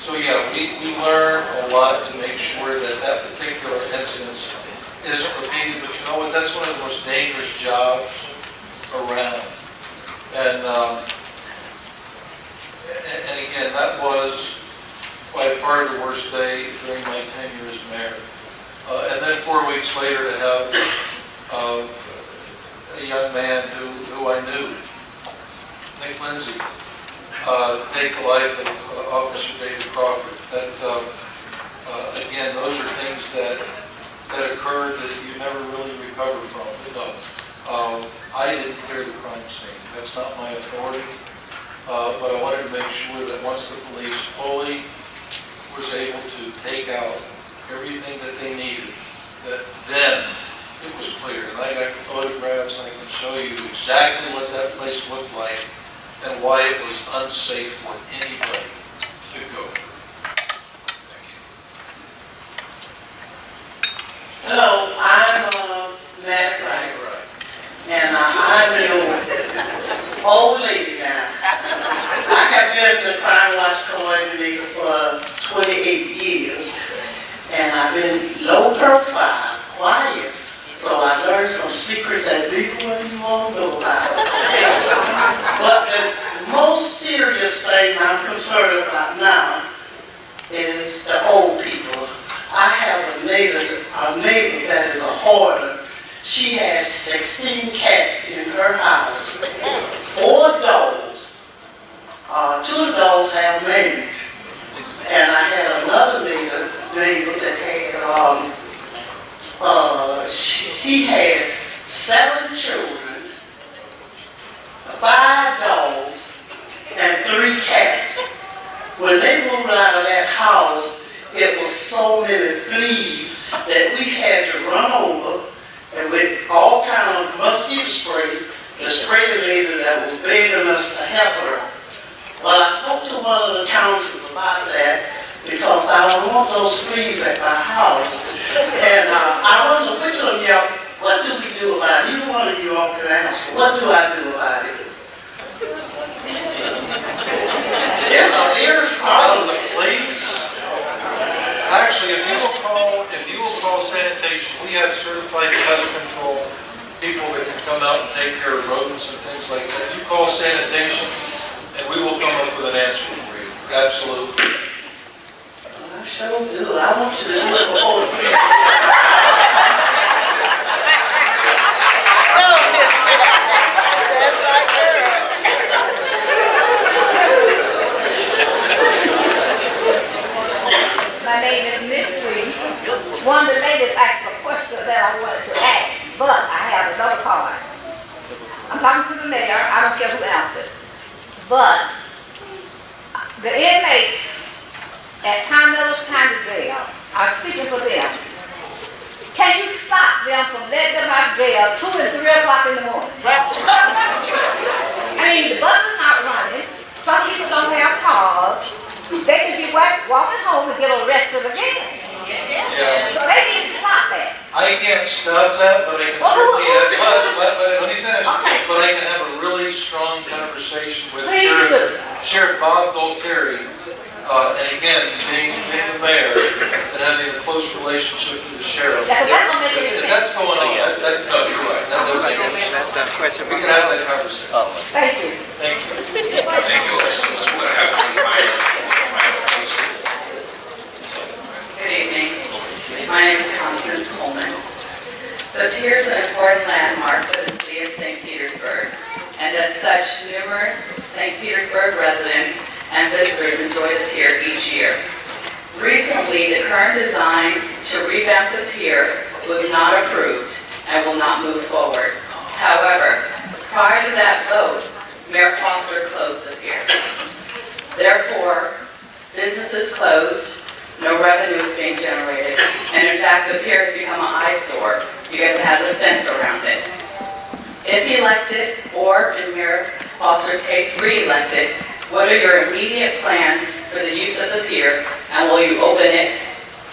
so yeah, we learned a lot to make sure that that particular incident isn't repeated. But you know what? That's one of the most dangerous jobs around. And again, that was by far the worst day during my tenure as mayor. And then 4 weeks later to have a young man who I knew, Nick Lindsay, take the life of Officer David Crawford. That, again, those are things that occurred that you never really recover from. I didn't clear the crime scene. That's not my authority. But I wanted to make sure that once the police fully was able to take out everything that they needed, that then it was clear. And I got photographs, and I can show you exactly what that place looked like and why it was unsafe for anybody to go through. Hello, I'm Matt Wright, and I'm an old lady now. I have been the Crime Watch coordinator for 28 years, and I've been low profile, quiet, so I learned some secrets that people you all know about. But the most serious thing I'm concerned about now is the old people. I have a neighbor that is a hoarder. She has 16 cats in her house, 4 dogs. 2 of the dogs have names. And I had another neighbor that had, he had 7 children, 5 dogs, and 3 cats. When they moved out of that house, it was so many fleas that we had to run over and with all kind of mosquito spray to spray the lady that was begging us to help her. Well, I spoke to one of the councils about that because I don't want those fleas at my house. And I wonder which of y'all, what do we do about it? Either one of you all can answer. What do I do about it? It's a serious problem. Actually, if you will call sanitation, we have certified pest control people that can come out and take care of rodents and things like that. You call sanitation, and we will come up with an answer for you. Absolutely. I sure do. I want you to do it before the My name is Miss Schmiege. One of the ladies asked a question that I wanted to ask, but I have another card. I'm talking to the mayor. I don't care who answers. But the inmates at Carmela's County Jail, I'm speaking for them. Can you stop them from letting them out of jail 2 and 3 o'clock in the morning? I mean, the bus is not running. Some people don't have cars. They could be walking home and get arrested again. Yeah. So they need to stop that. I can't stop that, but I can certainly have, but let me finish. Okay. But I can have a really strong conversation with Please do. Sheriff Bob Dolteri, and again, being the mayor and having a close relationship with the sheriff. That's gonna make it If that's going on, no, you're right. That doesn't make any sense. We can have that conversation. Thank you. Thank you. Thank you all so much. We're going to have one final question. Good evening. My name is Constance Coleman. The pier is an important landmark for the city of St. Petersburg, and as such, numerous St. Petersburg residents and visitors enjoy the pier each year. Recently, the current design to revamp the pier was not approved and will not move forward. However, prior to that vote, Mayor Foster closed the pier. Therefore, businesses closed, no revenue is being generated, and in fact, the pier has become an eyesore because it has a fence around it. If elected, or in Mayor Foster's case, re-elected, what are your immediate plans for the use of the pier, and will you open it,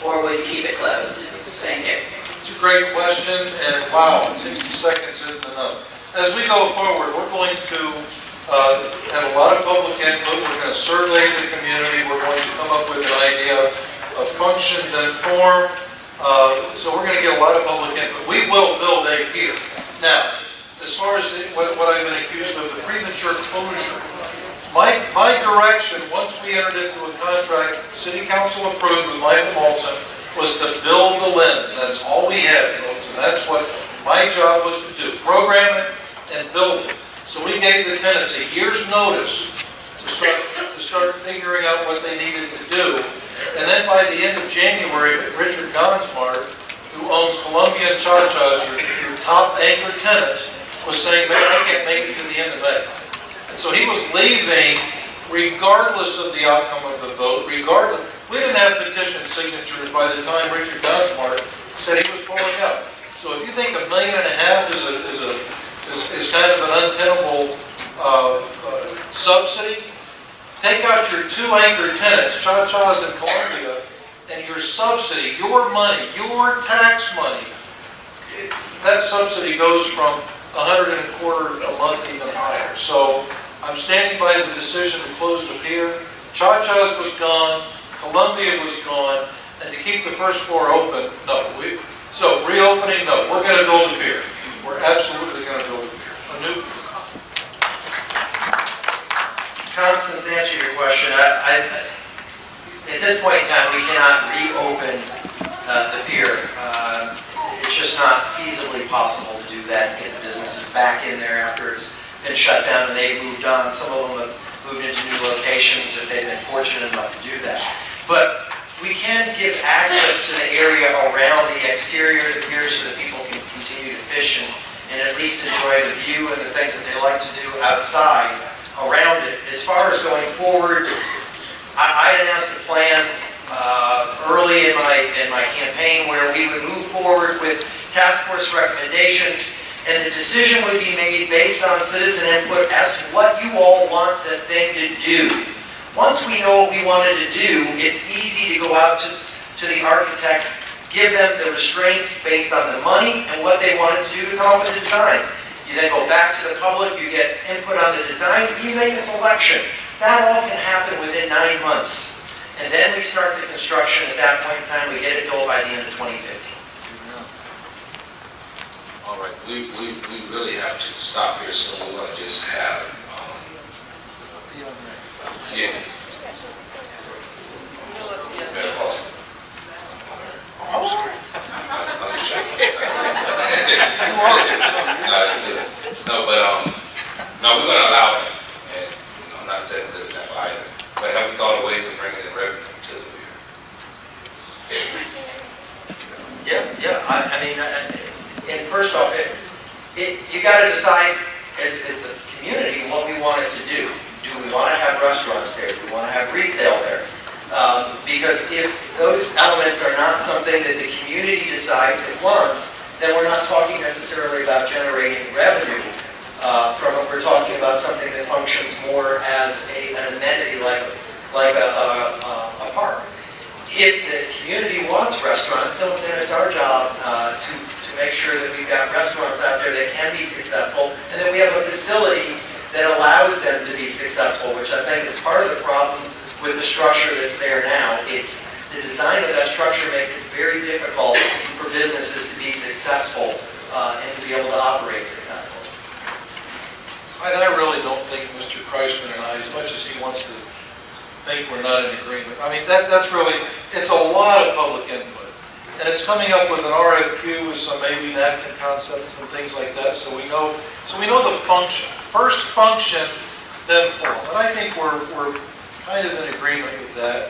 or will you keep it closed? Thank you. It's a great question, and wow, 60 seconds isn't enough. As we go forward, we're going to have a lot of public input. We're going to survey the community. We're going to come up with an idea of functions and form. So we're going to get a lot of public input. We will build a pier. Now, as far as what I've been accused of, the premature closure, my direction, once we entered into a contract, City Council approved with Michael Molson, was to build the lens. That's all we had, folks, and that's what my job was to do, program it and build it. So we gave the tenants a year's notice to to start figuring out what they needed to do. And then by the end of January, Richard Donsmart, who owns Columbia and Cha-Cha's, your top anchor tenants, was saying, "Man, I can't make it to the end of May." And so he was leaving regardless of the outcome of the vote, regardless. We didn't have petition signatures by the time Richard Donsmart said he was pulling out. So if you think $1.5 million is kind of an untenable subsidy, take out your two anchor tenants, Cha-Cha's and Columbia, and your subsidy, your money, your tax money, that subsidy goes from $125 a month even higher. So I'm standing by the decision to close the pier. Cha-Cha's was gone, Columbia was gone, and to keep the first floor open, no. So reopening, no. We're going to build a pier. We're absolutely going to build a pier. A new pier. Constance, to answer your question, at this point in time, we cannot reopen the pier. It's just not feasibly possible to do that and get the businesses back in there after it's been shut down and they've moved on. Some of them have moved into new locations if they've been fortunate enough to do that. But we can give access to the area around the exterior of the pier so that people can continue to fish and at least enjoy the view and the things that they like to do outside around it. As far as going forward, I announced a plan early in my campaign where we would move forward with task force recommendations, and the decision would be made based on citizen input as to what you all want the thing to do. Once we know what we wanted to do, it's easy to go out to the architects, give them the restraints based on the money and what they wanted to do to come up with a design. You then go back to the public, you get input on the design, you make a selection. That all can happen within 9 months. And then we start the construction. At that point in time, we get it built by the end of 2015. All right, we really have to stop here, so we want to just have, yeah. I'm sorry. No, but no, we're going to allow it, and I'm not saying this is either, but have we thought of ways of bringing in revenue to the pier? Yeah. I mean, and first off, you got to decide as the community what we want it to do. Do we want to have restaurants there? Do we want to have retail there? Because if those elements are not something that the community decides it wants, then we're not talking necessarily about generating revenue from it. We're talking about something that functions more as an amenity like a park. If the community wants restaurants, then it's our job to make sure that we've got restaurants out there that can be successful, and that we have a facility that allows them to be successful, which I think is part of the problem with the structure that's there now. It's the design of that structure makes it very difficult for businesses to be successful and to be able to operate successfully. And I really don't think Mr. Kriseman and I, as much as he wants to think we're not in agreement, I mean, that's really, it's a lot of public input. And it's coming up with an RFQ with some maybe napkin concepts and things like that, so we know the function. First function, then form. And I think we're kind of in agreement with that.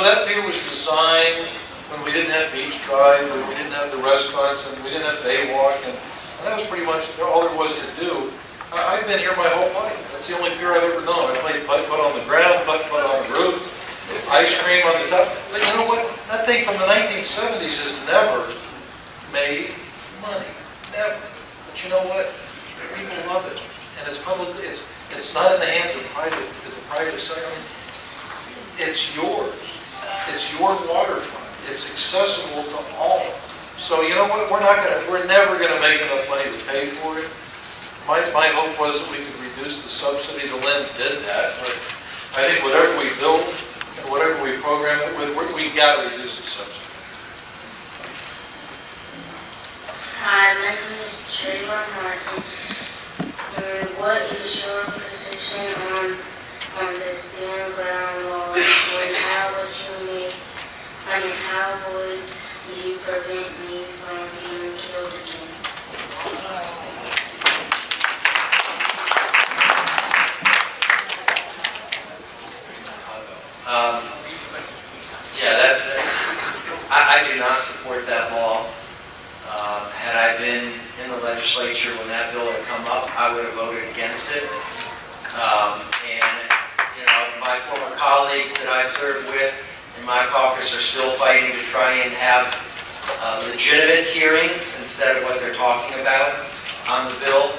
That pier was designed when we didn't have Beach Drive, when we didn't have the restaurants, and we didn't have Baywalk, and that was pretty much all there was to do. I've been here my whole life. That's the only pier I've ever known. I played putt-putt on the ground, putt-putt on the roof, ice cream on the top. But you know what? That thing from the 1970s has never made money. Never. But you know what? People love it. And it's public. It's not in the hands of the private sector. It's yours. It's your waterfront. It's accessible to all. So you know what? We're never gonna make enough money to pay for it. My hope was that we could reduce the subsidy. The Lens did that, but I think whatever we build and whatever we program it with, we got to reduce the subsidy. Hi, my name is Trayvon Martin. What is your position on the stand ground law? How would you prevent me from being killed again? legislature, when that bill had come up, I would have voted against it. My former colleagues that I served with in my caucus are still fighting to try and have legitimate hearings instead of what they're talking about on the bill,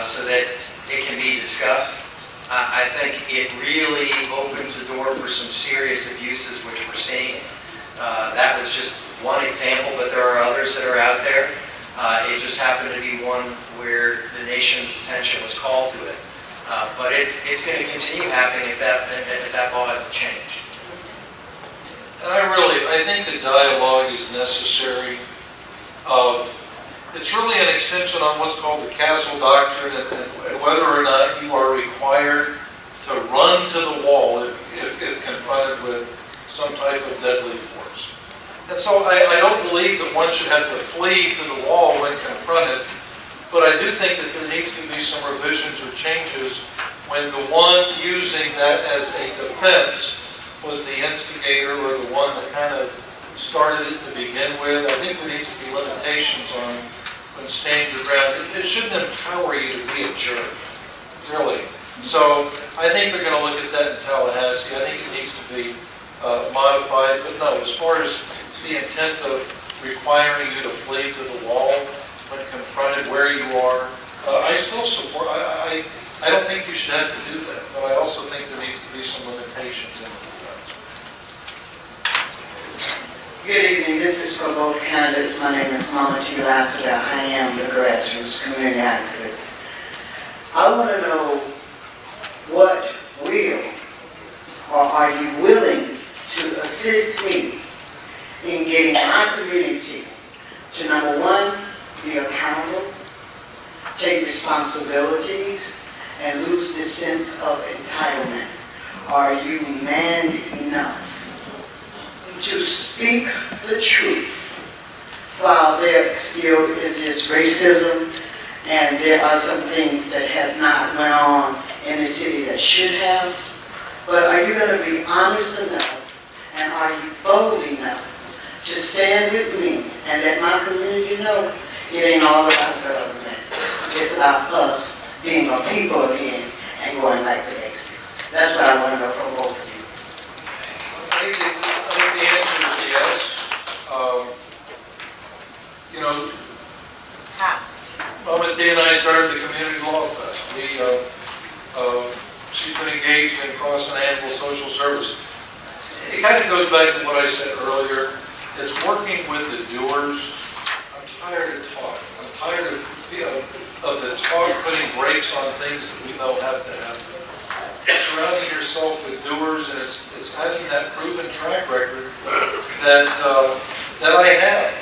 so that it can be discussed. I think it really opens the door for some serious abuses, which we're seeing. That was just one example, but there are others that are out there. It just happened to be one where the nation's attention was called to it. But it's going to continue happening if that law hasn't changed. And I think the dialogue is necessary. It's really an extension on what's called the Castle Doctrine and whether or not you are required to run to the wall if confronted with some type of deadly force. And so I don't believe that one should have to flee to the wall when confronted, but I do think that there needs to be some revisions or changes when the one using that as a defense was the instigator or the one that kind of started it to begin with. I think there needs to be limitations on when standing your ground. It shouldn't empower you to be a jerk, really. So I think they're going to look at that in Tallahassee. I think it needs to be modified. But no, as far as the intent of requiring you to flee to the wall when confronted where you are, I still support. I don't think you should have to do that, but I also think there needs to be some limitations in the defense. Good evening. This is for both candidates. My name is Mama T. Lassiter. I am the grassroots community activist. I want to know what will or are you willing to assist me in getting my community to, number one, be accountable, take responsibilities, and lose this sense of entitlement? Are you man enough to speak the truth while there still is this racism and there are some things that have not went on in the city that should have? But are you going to be honest enough and are you bold enough to stand with me and let my community know it ain't all about government. It's about us being a people again and going back to basics. That's what I want to know from both of you. I think the answer is yes. Mama T and I started the Community Law Fest. She's been engaged in cross-and-annual social services. It kind of goes back to what I said earlier. It's working with the doers. I'm tired of talk. I'm tired of the talk putting brakes on things that we know have to happen. Surrounding yourself with doers, and it's having that proven track record that I have.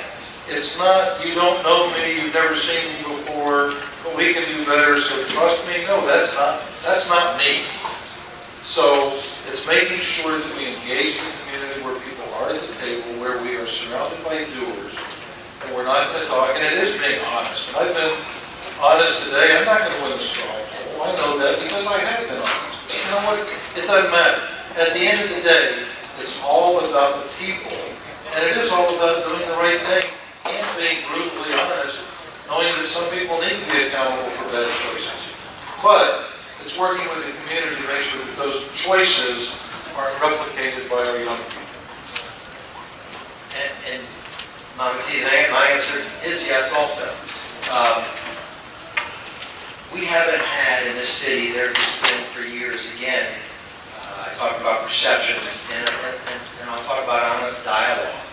It's not, you don't know me, you've never seen me before, but we can do better, so trust me. No, that's not me. So it's making sure that we engage the community where people are at the table, where we are surrounded by doers, and we're not going to talk, and it is being honest. And I've been honest today. I'm not going to win the straw poll. I know that because I have been honest. But you know what? It doesn't matter. At the end of the day, it's all about the people, and it is all about doing the right thing and being brutally honest, knowing that some people need to be accountable for bad choices. But it's working with the community to make sure that those choices aren't replicated by our young people. And Mama T, my answer is yes also. We haven't had in this city, there's been for years again, I talked about perceptions, and I'll talk about honest dialogue.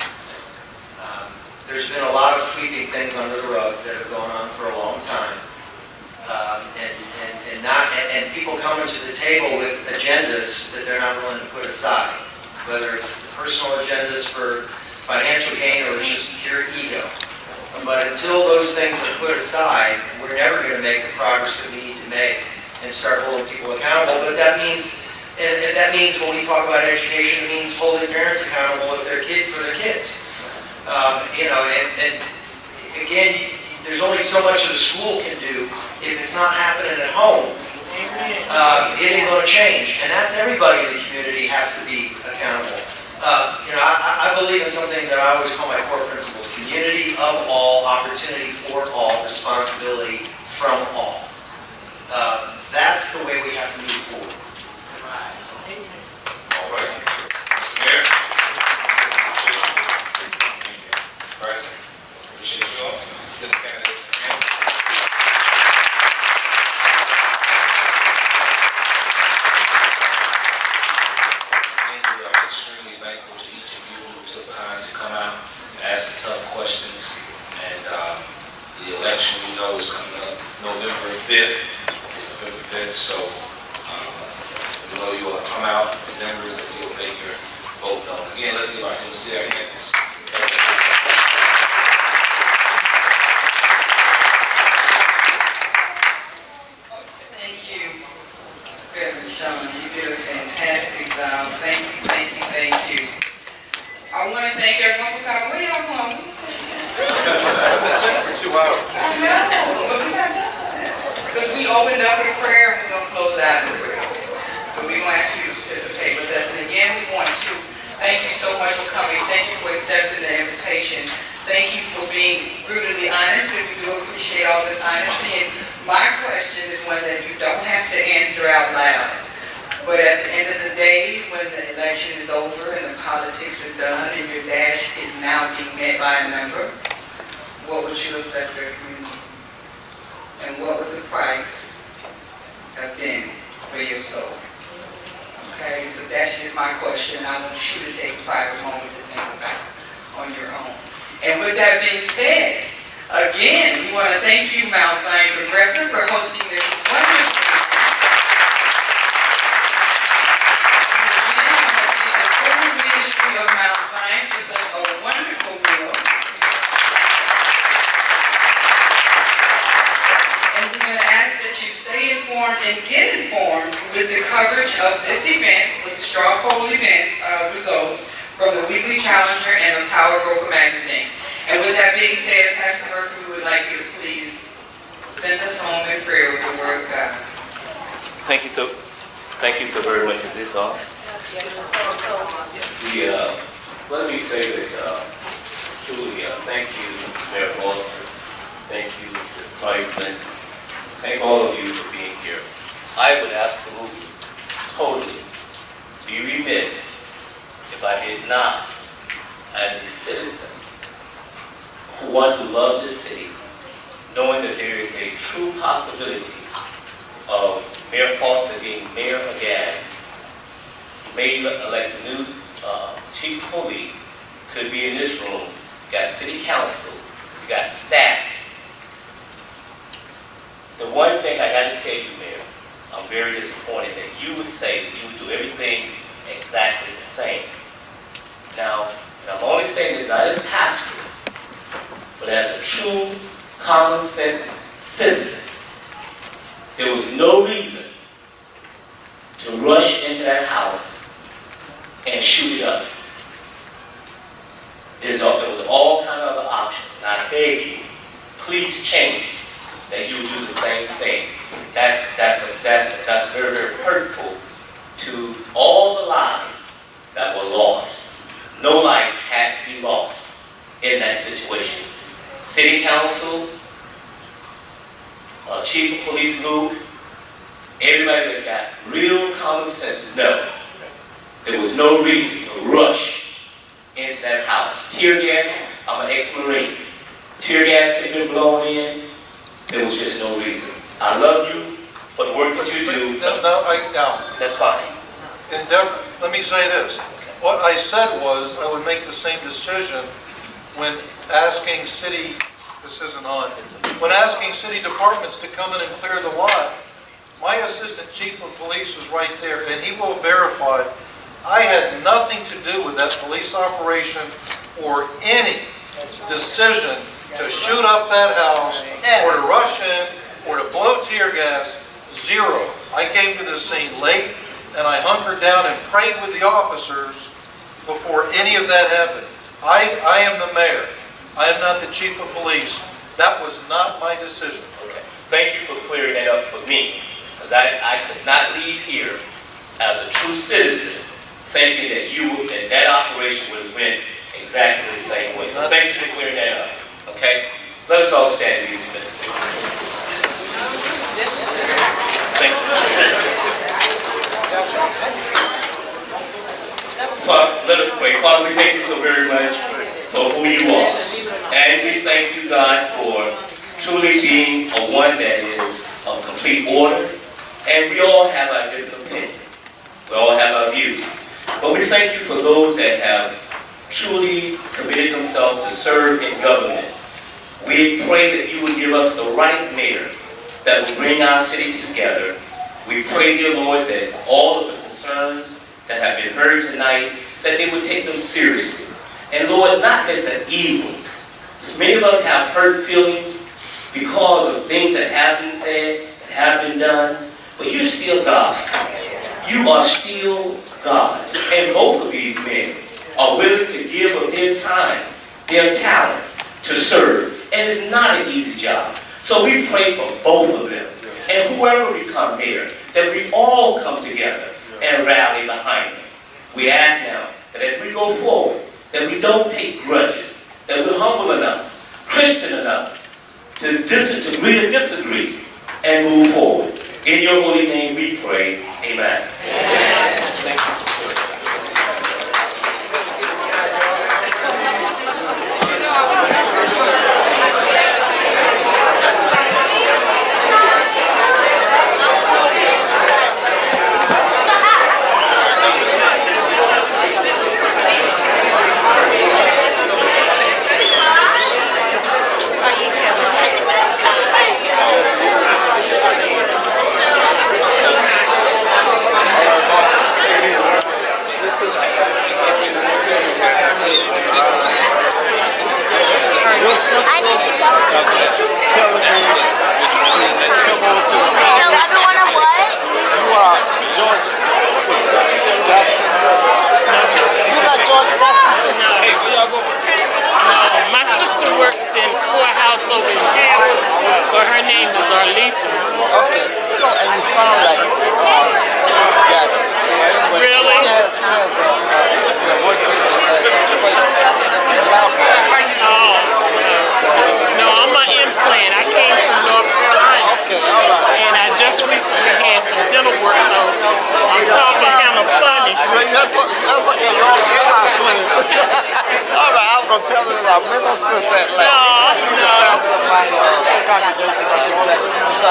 There's been a lot of sweeping things under the rug that have gone on for a long time. And people coming to the table with agendas that they're not willing to put aside, whether it's personal agendas for financial gain or it's just pure ego. But until those things are put aside, we're never going to make the progress that we need to make and start holding people accountable. But that means, and that means when we talk about education, it means holding parents accountable for their kids. And again, there's only so much that the school can do. If it's not happening at home, it ain't going to change. And that's everybody in the community has to be accountable. I believe in something that I always call my core principles: community of all, opportunity for all, responsibility from all. That's the way we have to move forward. All right. Mayor? President? Appreciate you all. Good candidates. We are extremely thankful to each of you who took time to come out and ask the tough questions. And the election, we know, is coming up November 5th. So we know you will come out in numbers and you'll make your vote known. Again, let's give our hands. Thank you, Reverend Sean. You did a fantastic job. Thank you. I want to thank everyone for coming. Where y'all going? I've been sitting for 2 hours. I know, but we got done. Because we opened up with a prayer and we're going to close out with a prayer. So we're going to ask you to participate with us. And again, we want to thank you so much for coming. Thank you for accepting the invitation. Thank you for being brutally honest, and we do appreciate all this honesty. And my question is one that you don't have to answer out loud. But at the end of the day, when the election is over and the politics are done and your dash is now being met by a number, what would you have left your community? And what would the price have been for your soul? Okay, so that's just my question. I want you to take a private moment to think about on your own. And with that being said, again, we want to thank you, Mount Zion Progressive, for hosting this wonderful ministry of Mount Zion for such a wonderful meal. And we're going to ask that you stay informed and get informed with the coverage of this event, with the straw poll event results from the Weekly Challenger and the Power Broker magazine. And with that being said, Pastor Murphy, we would like you to please send us home in prayer with the word of God. Thank you so very much. Is this all? Let me say that truly, thank you, Mayor Foster. Thank you, Mr. Kriseman. Thank all of you for being here. I would absolutely, totally be remiss if I did not, as a citizen, one who loved this city, knowing that there is a true possibility of Mayor Foster being mayor again, may elect a new chief of police, could be in this room. You got city council, you got staff. The one thing I got to tell you, Mayor, I'm very disappointed that you would say that you would do everything exactly the same. Now, and I'm only saying this not as pastor, but as a true common sense citizen. There was no reason to rush into that house and shoot it up. There was all kind of other options. And I beg you, please change that you do the same thing. That's very, very hurtful to all the lives that were lost. No life had to be lost in that situation. City Council, Chief of Police Luke, everybody that's got real common sense, no. There was no reason to rush into that house. Tear gas, I'm an ex-Marine. Tear gas could have been blown in. There was just no reason. I love you for the work that you do. No. That's fine. Let me say this. What I said was I would make the same decision when asking city, this isn't on, when asking city departments to come in and clear the lot. My assistant chief of police is right there, and he will verify I had nothing to do with that police operation or any decision to shoot up that house or to rush in or to blow tear gas. Zero. I came to the scene late, and I hunkered down and prayed with the officers before any of that happened. I am the mayor. I am not the chief of police. That was not my decision. Okay. Thank you for clearing that up for me, because I could not leave here as a true citizen thinking that that operation would have went exactly the same way. So thank you for clearing that up, okay? Let us all stand and be dismissed. Thank you. Father, let us pray. Father, we thank you so very much for who you are. And we thank you, God, for truly being a one that is of complete order. And we all have our different opinions. We all have our views. But we thank you for those that have truly committed themselves to serve in government. We pray that you would give us the right mayor that will bring our city together. We pray, dear Lord, that all of the concerns that have been heard tonight, that they would take them seriously. And Lord, not that the evil. Many of us have hurt feelings because of things that have been said, that have been done, but you're still God. You are still God. And both of these men are willing to give of their time, their talent, to serve. And it's not an easy job. So we pray for both of them. And whoever becomes mayor, that we all come together and rally behind them. We ask now that as we go forward, that we don't take grudges, that we're humble enough, Christian enough, to agree to disagree and move forward. In your holy name we pray, amen. Amen. Thank you.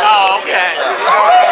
Oh, okay.